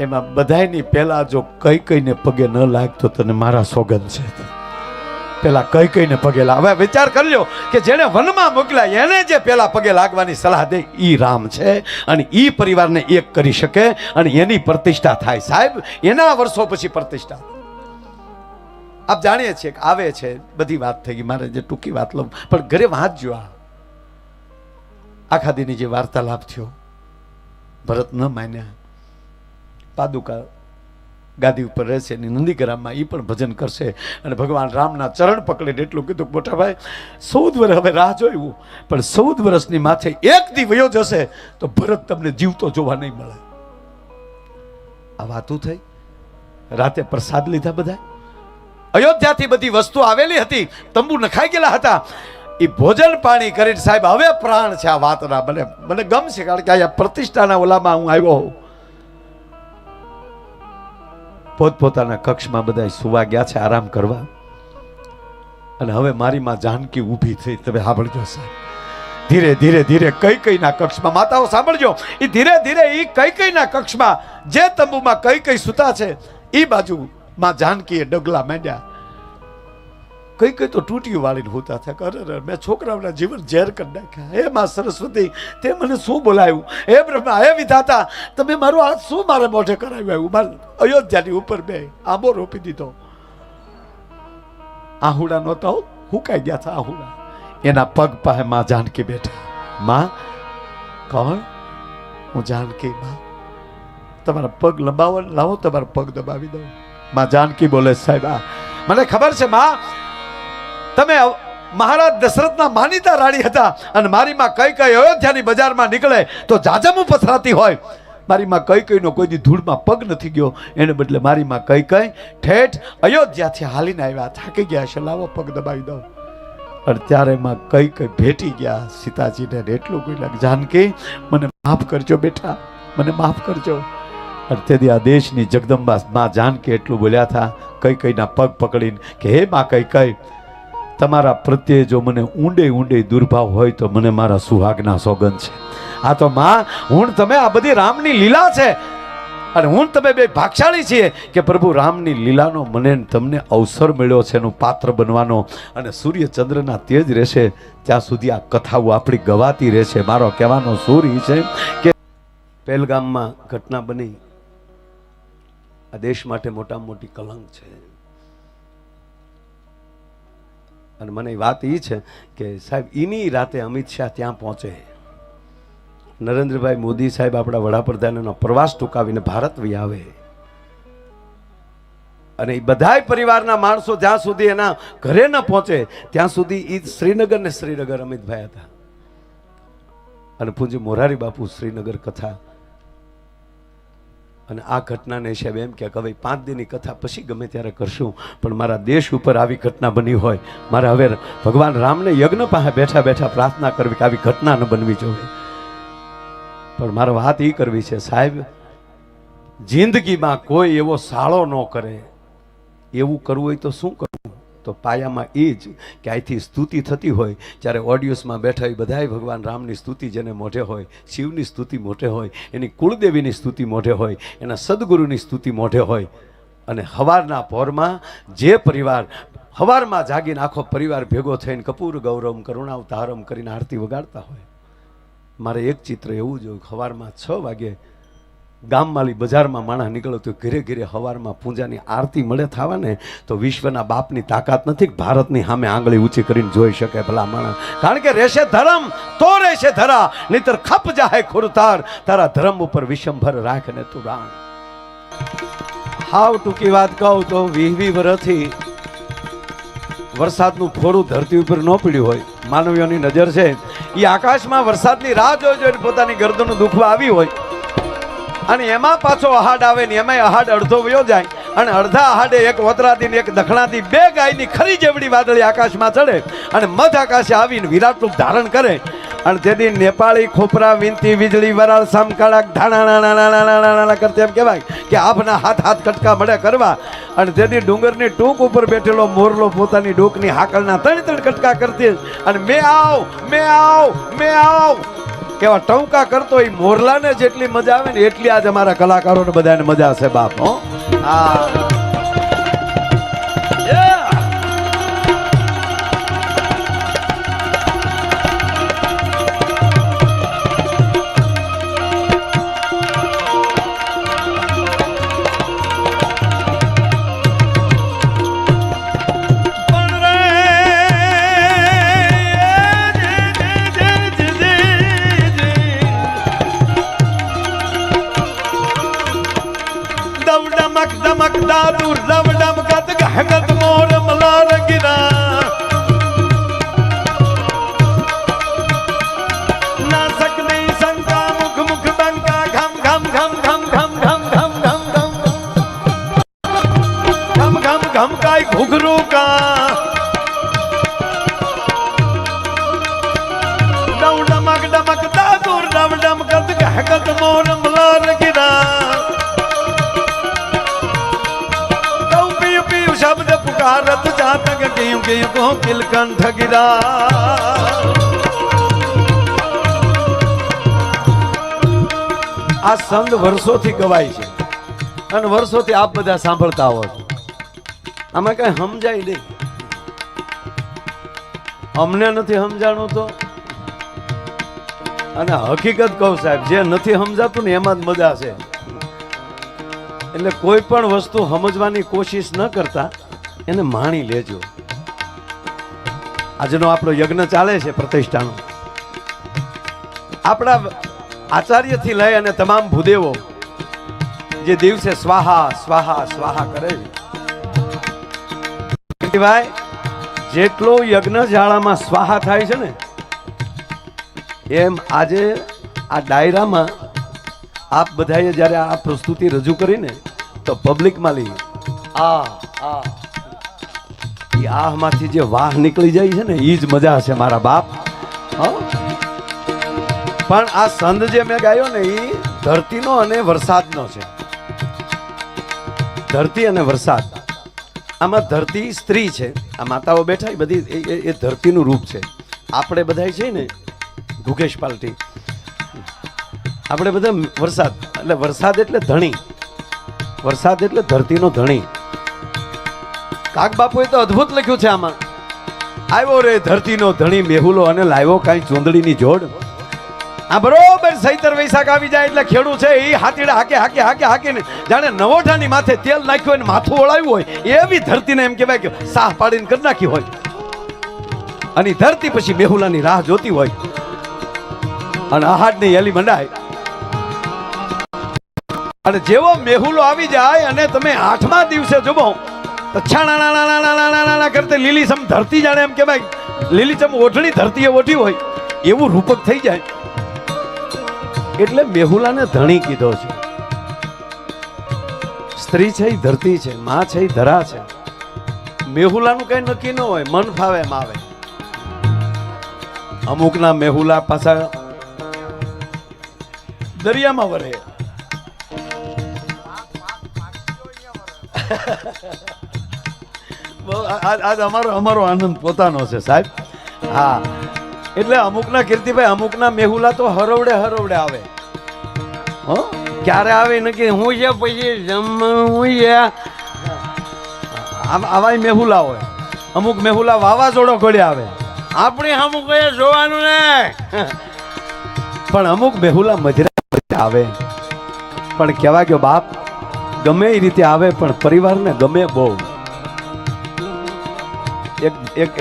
એમાં બધાયની પહેલા જો કઈ કઈને પગે ન લાગતો તને મારા સોગંદ છે, પેલા કઈ કઈને પગે લાગ. હવે વિચાર કરજો કે જેને વનમાં મોકલ્યા એને જે પેલા પગે લાગવાની સલાહ દે ઈ રામ છે, અને ઈ પરિવારને એક કરી શકે, અને એની પ્રતિષ્ઠા થાય. સાહેબ, એના વર્ષો પછી પ્રતિષ્ઠા. આપ જાણીએ છીએ કે આવે છે, બધી વાત થઈ ગઈ, મારે જે ટૂંકી વાત લઉં, પણ ઘરે વાંચજો. આખા દીની જે વાર્તાલાપ થયો, ભરત ન માન્યા, પાદુકા ગાદી ઉપર રહેશે, નંદીગ્રામમાં એ પણ ભજન કરશે, અને ભગવાન રામના ચરણ પકડીને એટલું કીધું, મોટા ભાઈ 14 વર્ષ હવે રાહ જોયું, પણ 14 વર્ષની માથે એક દી વયો જશે તો ભરત તમને જીવતો જોવા નહીં મળે. આ વાતું થઈ. રાતે પ્રસાદ લીધા બધા, અયોધ્યાથી બધી વસ્તુ આવેલી હતી, તંબુ નખાઈ ગયેલા હતા. એ ભોજન પાણી કરીને સાહેબ હવે પ્રાણ છે આ વાતના. મને ગમશે, કારણ કે આ પ્રતિષ્ઠાના ઓલામાં હું આવ્યો હોઉં. પોતપોતાના કક્ષમાં બધા સુવા ગયા છે, આરામ કરવા. અને હવે મારી માં જાનકી ઊભી થઈ. તમે સાંભળજો સાહેબ, ધીરે ધીરે ધીરે કઈ કઈના કક્ષમાં, માતાઓ સાંભળજો, એ ધીરે ધીરે એ કઈ કઈના કક્ષમાં, જે તંબુમાં કઈ કઈ સુતા છે એ બાજુ માં જાનકીએ ડગલા માંડ્યા. કઈ કઈ તો ટૂટીઓ વાળીને હોતા થયા. અરે મેં છોકરાઓના જીવન ઝેર કરી નાખ્યા. હે માં સરસ્વતી, તે મને શું બોલાવ્યું? હે બ્રહ્મા, હે વિધાતા, તમે મારું હાથ શું મારે મોઢે કરાવ્યું? મારે અયોધ્યાની ઉપર બે આંબો રોપી દીધો. આહુડા નહોતા, હુકાઈ ગયા હતા આહુડા. એના પગ પાસે માં જાનકી બેઠા. માં, કોણ? હું જાનકી. માં, તમારા પગ લંબાવો, લાવો તમારા પગ દબાવી દો. માં જાનકી બોલે, સાહેબ મને ખબર છે માં, તમે મહારાજ દશરથના માનીતા રાણી હતા, અને મારી માં કઈ કઈ અયોધ્યાની બજારમાં નીકળે તો જાજમું પથરાતી હોય. મારી માં કઈ કઈનો કોઈ દી ધૂળમાં પગ નથી ગયો, એને બદલે મારી માં કઈ કઈ ઠેઠ અયોધ્યાથી હાલીને આવ્યા, થાકી ગયા છે, લાવો પગ દબાવી દો. અને ત્યારે માં કઈ કઈ ભેટી ગયા સીતાજીને. એટલું કોઈ લાગે, જાનકી મને માફ કરજો બેટા, મને માફ કરજો. અને તેથી આ દેશની જગદંબા માં જાનકી એટલું બોલ્યા હતા કઈ કઈના પગ પકડીને કે હે માં કઈ કઈ, તમારા પ્રત્યે જો મને ઊંડે ઊંડે દુર્ભાવ હોય તો મને મારા સુહાગના સોગંદ છે. આ તો માં, હું તમે આ બધી રામની લીલા છે, અને હું તમે બે ભાગશાળી છીએ કે પ્રભુ રામની લીલાનો મને તમને અવસર મળ્યો છે એનું પાત્ર બનવાનો. અને સૂર્ય ચંદ્રના તેજ રહેશે ત્યાં સુધી આ કથાઓ આપણી ગવાતી રહેશે. મારો કહેવાનો સૂર એ છે કે પહેલગામમાં ઘટના બની, આ દેશ માટે મોટામાં મોટી કલંક છે. અને મને વાત એ છે કે સાહેબ એની રાતે અમિત શાહ ત્યાં પહોંચે, નરેન્દ્રભાઈ મોદી સાહેબ આપણા વડાપ્રધાનનો પ્રવાસ ટૂંકાવીને ભારત વહી આવે, અને એ બધાય પરિવારના માણસો જ્યાં સુધી એના ઘરે ન પહોંચે ત્યાં સુધી એ શ્રીનગર ને શ્રીનગર અમિતભાઈ હતા. અને પૂજ્ય મોરારી બાપુ શ્રીનગર કથા. અને આ ઘટનાને હિસાબે એમ કે હવે 5 દિનની કથા પછી ગમે ત્યારે કરશું, પણ મારા દેશ ઉપર આવી ઘટના બની હોય, મારે હવે ભગવાન રામને યજ્ઞ પાસે બેઠા બેઠા પ્રાર્થના કરવી કે આવી ઘટના ન બનવી જોઈએ. પણ મારે વાત એ કરવી છે સાહેબ, જિંદગીમાં કોઈ એવો સાળો ન કરે. એવું કરવું હોય તો શું કરવું? તો પાયામાં એ જ કે અહીંથી સ્તુતિ થતી હોય જ્યારે ઓડિયન્સમાં બેઠા હોય બધાય ભગવાન રામની સ્તુતિ જેને મોઢે હોય, શિવની સ્તુતિ મોઢે હોય, એની કુળદેવીની સ્તુતિ મોઢે હોય, એના સદગુરુની સ્તુતિ મોઢે હોય, અને હવારના પહોરમાં જે પરિવાર હવારમાં જાગીને આખો પરિવાર ભેગો થઈને કપૂર ગૌરમ કરુણાવતારમ કરીને આરતી વગાડતા હોય, મારે એક ચિત્ર એવું જોયું, સવારમાં 6 વાગે ગામવાળી બજારમાં માણસ નીકળ્યો તો ઘરે ઘરે સવારમાં પૂજાની આરતી મળે થવા ને તો વિશ્વના બાપની તાકાત નથી કે ભારતની સામે આંગળી ઊંચી કરીને જોઈ શકે ભલા માણસ. કારણ કે રહેશે ધર્મ તો રહેશે ધરા, નહીતર ખપ જાહે ખુરતાર, તારા ધર્મ ઉપર વિશંભર રાખ ને તું રાણ. હાવ ટૂંકી વાત કહું તો 20 વર્ષથી વરસાદનું ફોરું ધરતી ઉપર ન પડ્યું હોય, માનવીઓની નજર છે એ આકાશમાં વરસાદની રાહ જોઈ જોઈને પોતાની ગરદનનું દુખવા આવી હોય, અને એમાં પાછો અહાડ આવે ને એમાંય અહાડ અડધો વયો જાય, અને અડધા અહાડે એક ઓતરાથી એક દખણાથી 2 ગાયની ખરી જેવડી વાદળી આકાશમાં ચડે અને મધ આકાશે આવીને વિરાટ રૂપ ધારણ કરે. અને તેથી નેપાળી ખોપરા વિનતી વીજળી વરાળ સામકાળા ઢાણા કરતે એમ કહેવાય કે આપના હાથ હાથ કટકા મળે કરવા. અને તેથી ડુંગરની ટૂંક ઉપર બેઠેલો મોરલો પોતાની ડોકની હાકલના 3 કટકા કરતી અને મેં આવ કેવા ટંકા કરતો એ મોરલાને જેટલી મજા આવે ને એટલી આજ અમારા કલાકારોને બધાને મજા છે બાપ. હો दमक दादू रव डम कत गहगत मोर मलार गिरा ना सकनी शंका मुख मुख बंका घम घम घम घम घम घम घम घम घम घम घम घम काय घुघरू का डव डमक डमक दादू रव डम कत गहगत मोर मलार गिरा शब्द पुकारत जातक क्यों क्यों को किलकंठ गिरा. આ સંગ વર્ષોથી ગવાય છે અને વર્ષોથી આપ બધા સાંભળતા આવો છો. આમાં કઈ સમજાય નહીં, અમને નથી સમજાણું તો. અને હકીકત કહું સાહેબ, જે નથી સમજાતું ને એમાં જ મજા છે. એટલે કોઈ પણ વસ્તુ સમજવાની કોશિશ ન કરતા એને માણી લેજો. આજનો આપણો યજ્ઞ ચાલે છે પ્રતિષ્ઠાનો. આપણા આચાર્યથી લઈ અને તમામ ભૂદેવો જે દિવસે સ્વાહા સ્વાહા સ્વાહા કરે છે, ભાઈ જેટલો યજ્ઞ જાળામાં સ્વાહા થાય છે ને એમ આજે આ ડાયરામાં આપ બધાએ જ્યારે આ પ્રસ્તુતિ રજૂ કરીને તો પબ્લિકમાં લઈ આમાંથી જે વાહ નીકળી જાય છે ને એ જ મજા છે મારા બાપ. પણ આ સંદ જે મેં ગાયો ને એ ધરતીનો અને વરસાદનો છે. ધરતી અને વરસાદ. આમાં ધરતી સ્ત્રી છે, આ માતાઓ બેઠા એ બધી એ ધરતીનું રૂપ છે. આપણે બધા છે ને ગુગેશ પાલટી, આપણે બધા વરસાદ એટલે વરસાદ એટલે ધણી, વરસાદ એટલે ધરતીનો ધણી. કાક બાપુએ તો અદ્ભુત લખ્યું છે આમાં, આવ્યો રે ધરતીનો ધણી મેહુલો અને લાવ્યો કાંઈ ચૂંદડીની જોડ. આ બરોબર સૈતર વૈશાખ આવી જાય એટલે ખેડૂ છે એ હાથીડા હાકે હાકે હાકે હાકીને જાણે નવોઠાની માથે તેલ નાખ્યું હોય ને માથું ઓળાવ્યું હોય એવી ધરતીને એમ કહેવાય કે સાહ પાડીને કરી નાખી હોય. અને ધરતી પછી મેહુલાની રાહ જોતી હોય અને આહાડની હેલી મંડાય. અને જેવો મેહુલો આવી જાય અને તમે 8મા દિવસે જોવો તો છાણા કરતે લીલીછમ ધરતી જાણે એમ કહેવાય લીલીછમ ઓઢણી ધરતીએ ઓઢી હોય એવું રૂપક થઈ જાય. એટલે મેહુલાને ધણી કીધો છે. સ્ત્રી છે એ ધરતી છે, માં છે એ ધરા છે. મેહુલાનું કઈ નક્કી ન હોય, મન ફાવે એમ આવે. અમુકના મેહુલા પાછા દરિયામાં વરે. આજ અમારો આનંદ પોતાનો છે સાહેબ. હા, એટલે અમુકના કીર્તિભાઈ અમુકના મેહુલા તો હરવડે હરવડે આવે. હો ક્યારે આવે નક્કી હું છે પછી હું છે આવા મેહુલા હોય. અમુક મેહુલા વાવાઝોડો ઘડે આવે. આપણે અમુક જોવાનું ને પણ અમુક બેહુલા મજરા આવે, પણ કહેવા ગયો બાપ ગમે એ રીતે આવે પણ પરિવારને ગમે બહુ.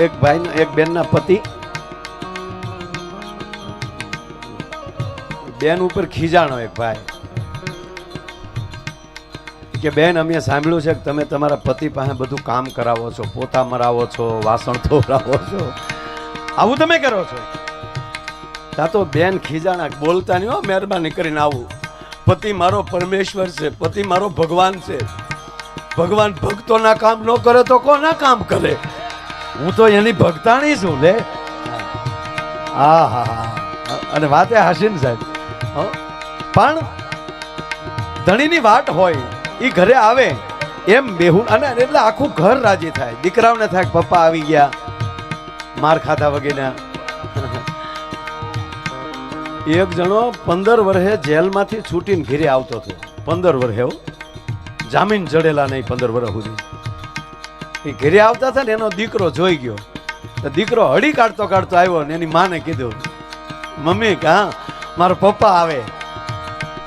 એક ભાઈ એક બેનના પતિ બેન ઉપર ખીજાણો. એક ભાઈ કે બેન અમે સાંભળ્યું છે કે તમે તમારા પતિ પાસે બધું કામ કરાવો છો, પોતા મરાવો છો, વાસણ ધોવરાવો છો, આવું તમે કરો છો? તા તો બેન ખીજાણા, બોલતા નહીં હો, મહેરબાની કરીને આવું. પતિ મારો પરમેશ્વર છે, પતિ મારો ભગવાન છે. ભગવાન ભક્તોના કામ ન કરે તો કોના કામ કરે? હું તો એની ભક્તાણી છું લે. હા હા હા, અને વાતે હાસીન સાહેબ. પણ ધણીની વાટ હોય, એ ઘરે આવે એમ બેહું, અને એટલે આખું ઘર રાજી થાય. દીકરાઓને થાય પપ્પા આવી ગયા, માર ખાધા વગેરે. એક જણો 15 વર્ષે જેલમાંથી છૂટીને ઘરે આવતો હતો. 15 વર્ષે જામીન જડેલા નહીં, 15 વર્ષ સુધી એ ઘરે આવતા હતા ને એનો દીકરો જોઈ ગયો. તો દીકરો હળી કાઢતો કાઢતો આવ્યો ને એની માને કીધું, મમ્મી હા મારો પપ્પા આવે.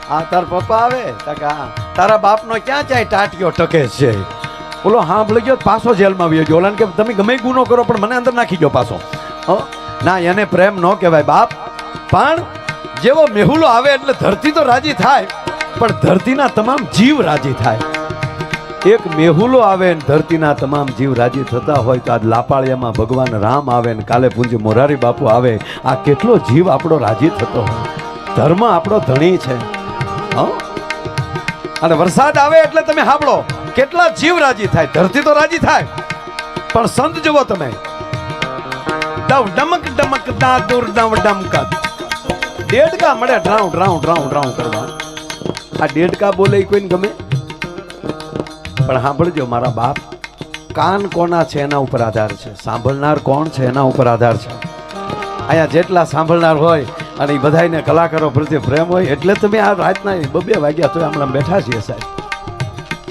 હા તાર પપ્પા આવે? હા. તારા બાપનો ક્યાં ચાય ટાટિયો ટકે છે? બોલો હા ભલે ગયો પાછો જેલમાં આવ્યો ગયો. ઓલાને કે તમે ગમે ગુનો કરો પણ મને અંદર નાખી ગયો પાછો. ના, એને પ્રેમ ન કહેવાય બાપ. પણ જેવો મેહુલો આવે એટલે ધરતી તો રાજી થાય, પણ ધરતીના તમામ જીવ રાજી થાય. એક મેહુલો આવે ને ધરતીના તમામ જીવ રાજી થતા હોય તો આજ લાપાળિયામાં ભગવાન રામ આવે ને કાલે પૂજ્ય મોરારી બાપુ આવે, આ કેટલો જીવ આપણો રાજી થતો હોય. ધર્મ આપણો ધણી છે. અને વરસાદ આવે એટલે તમે સાંભળો કેટલા જીવ રાજી થાય. ધરતી તો રાજી થાય, પણ સંત જુઓ તમે, દવ ડમક ડમક દાદુર ડમ ડમક, ડેડકા મળે ડ્રાઉ ડ્રાઉ ડ્રાઉ ડ્રાઉ કરવા. આ ડેડકા બોલે કોઈને ગમે? પણ સાંભળજો મારા બાપ, કાન કોના છે એના ઉપર આધાર છે, સાંભળનાર કોણ છે એના ઉપર આધાર છે. અહીંયા જેટલા સાંભળનાર હોય અને એ બધાને કલાકારો પ્રત્યે પ્રેમ હોય એટલે તમે આ રાતના 2 વાગ્યા તો હમણાં બેઠા છીએ સાહેબ.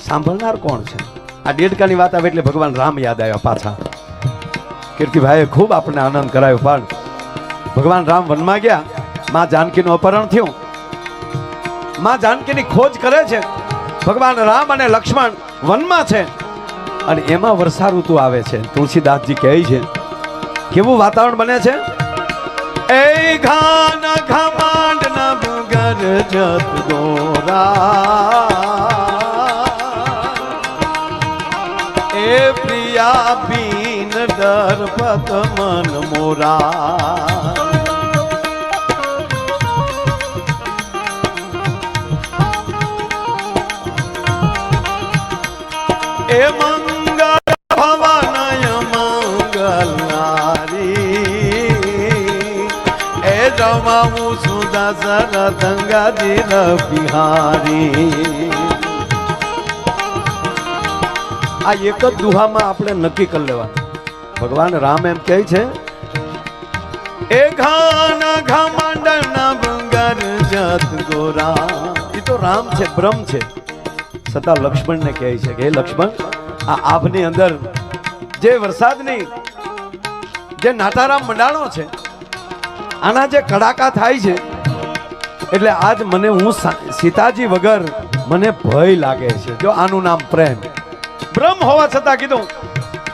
સાંભળનાર કોણ છે? આ ડેડકાની વાત આવે એટલે ભગવાન રામ યાદ આવ્યા પાછા. કીર્તિભાઈએ ખૂબ આપણને આનંદ કરાયો. પણ ભગવાન રામ વનમાં ગયા, માં જાનકીનું અપહરણ થયું, માં જાનકીની ખોજ કરે છે. ભગવાન રામ અને લક્ષ્મણ વનમાં છે અને એમાં વર્ષા ઋતુ આવે છે. તુલસીદાસજી કહે છે કેવું વાતાવરણ બને છે? એ ઘાન ઘમાંડ ન ભગર જત ગોરા, એ પ્રિયા બીન ડરપત મન મોરા. એ મંગળ ભવનય મંગલનારી, એ જમાવું સુદા સરતંગાજી બિહારી. આ એક જ દુહામાં આપણે નક્કી કરી લેવાનું. ભગવાન રામ એમ કહે છે, એ ઘાન ઘમંડ નવગર જત ગોરા. એ તો રામ છે, બ્રહ્મ છે, છતાં લક્ષ્મણને કહે છે કે હે લક્ષ્મણ, આ આભની અંદર જે વરસાદની જે નાટારામ મંડાણો છે, આના જે કડાકા થાય છે, એટલે આજ મને હું સીતાજી વગર મને ભય લાગે છે. જો આનું નામ પ્રેમ. બ્રહ્મ હોવા છતાં કીધું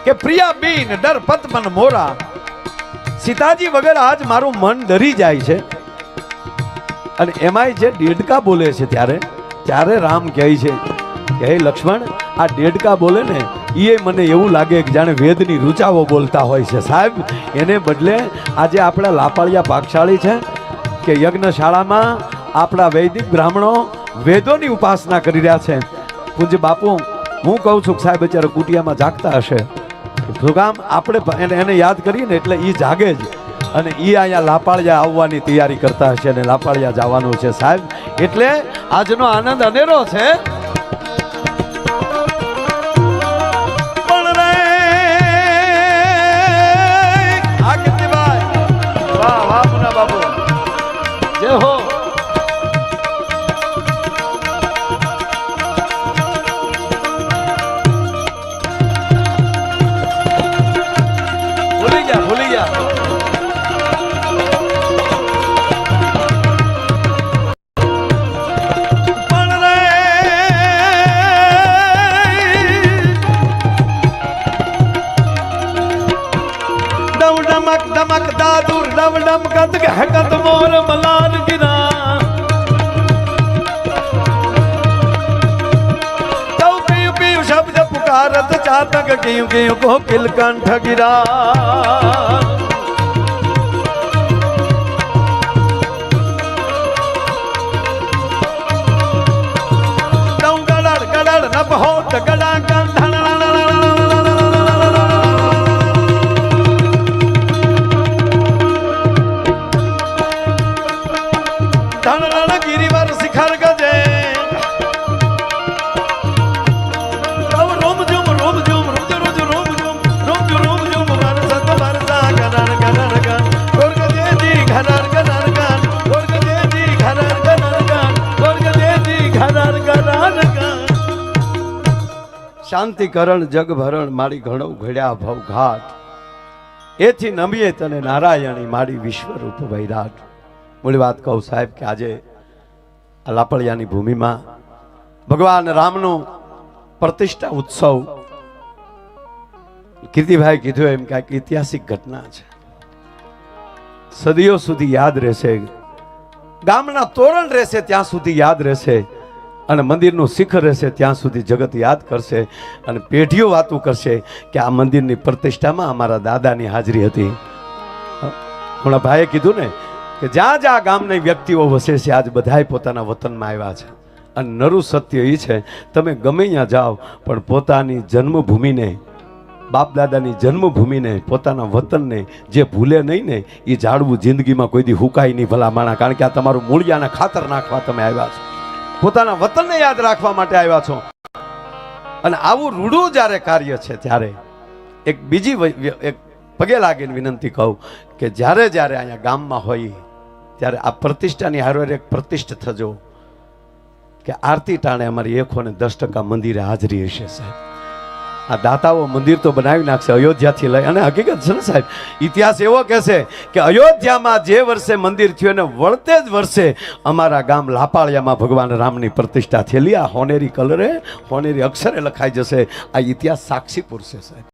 કે પ્રિયા બીન ડર પત મન મોરા. સીતાજી વગર આજ મારું મન ડરી જાય છે. અને એમાંય જે ડેડકા બોલે છે ત્યારે રામ કહે છે કે હે લક્ષ્મણ, આ ડેડકા બોલે ને એ મને એવું લાગે કે જાણે વેદની રૂચાઓ બોલતા હોય છે સાહેબ. એને બદલે આજે આપણા લાપાળિયા પાકશાળી છે કે યજ્ઞશાળામાં આપણા વૈદિક બ્રાહ્મણો વેદોની ઉપાસના કરી રહ્યા છે. પૂજ્ય બાપુ, હું કહું છું સાહેબ અત્યારે કુટિયામાં જાગતા હશે. શું કામ? આપણે એને યાદ કરીએ ને એટલે એ જાગે જ, અને એ અહીંયા લાપાળિયા આવવાની તૈયારી કરતા હશે અને લાપાળિયા જવાનું છે સાહેબ. એટલે આજનો આનંદ અનેરો છે. વડામ કદ કે હકત મોર મલાર ગિરા તૌ કયું કયું શબ્દ પુકારત ચાતક કયું કયું કોકિલ કંઠ ગિરા તૌ ગડડ ગડડ નભ હોટ ગડા गिरिवर शिखर गजे अब रोम झुम रुज रुज रोम झुम बरसत बरसा गनर गनर गन गोर गजे जी घनर गनर गन गोर गजे जी घनर गनर गन गोर गजे जी घनर गनर गन શાંતિ કરણ જગ ભરણ મારી ઘણો ઘડ્યા ભવ ઘાટ એથી નમીએ તને નારાયણી મારી વિશ્વરૂપ વૈરાટ મૂળ વાત કહું સાહેબ કે આજે આ લાપડિયાની ભૂમિમાં ભગવાન રામનો પ્રતિષ્ઠા ઉત્સવ કીર્તિભાઈ કીધું એમ કે ઐતિહાસિક ઘટના છે સદીઓ સુધી યાદ રહેશે ગામના તોરણ રહેશે ત્યાં સુધી યાદ રહેશે અને મંદિરનું શિખર રહેશે ત્યાં સુધી જગત યાદ કરશે અને પેઢીઓ વાતો કરશે કે આ મંદિરની પ્રતિષ્ઠામાં અમારા દાદાની હાજરી હતી હમણાં ભાઈએ કીધું ને કે જ્યાં જ્યાં ગામની વ્યક્તિઓ વસે છે આજ બધાય પોતાના વતનમાં આવ્યા છે અને નરું સત્ય એ છે તમે ગમે ત્યાં જાઓ પણ પોતાની જન્મભૂમિને બાપ દાદાની જન્મભૂમિને પોતાના વતનને જે ભૂલે નહીં ને એ જાળવું જિંદગીમાં કોઈ દી હુકાય નહીં ભલા માણા કારણ કે આ તમારું મૂળિયાના ખાતર નાખવા તમે આવ્યા છો પોતાના વતનને યાદ રાખવા માટે આવ્યા છો અને આવું રૂડું જ્યારે કાર્ય છે ત્યારે એક બીજી એક પગે લાગીને વિનંતી કહું કે જ્યારે જ્યારે અહીંયા ગામમાં હોય ત્યારે આ પ્રતિષ્ઠાની હારે એક પ્રતિષ્ઠ થજો કે આરતી ટાણે અમારી 110% મંદિરે હાજરી હશે સાહેબ આ દાતાઓ મંદિર તો બનાવી નાખશે અયોધ્યાથી લઈ અને હકીકત છે ને સાહેબ ઇતિહાસ એવો કહેશે કે અયોધ્યામાં જે વર્ષે મંદિર થયું ને વળતે જ વર્ષે અમારા ગામ લાપાળિયામાં ભગવાન રામની પ્રતિષ્ઠા થયેલી આ હોનેરી કલરે હોનેરી અક્ષરે લખાઈ જશે આ ઇતિહાસ સાક્ષી પૂરશે સાહેબ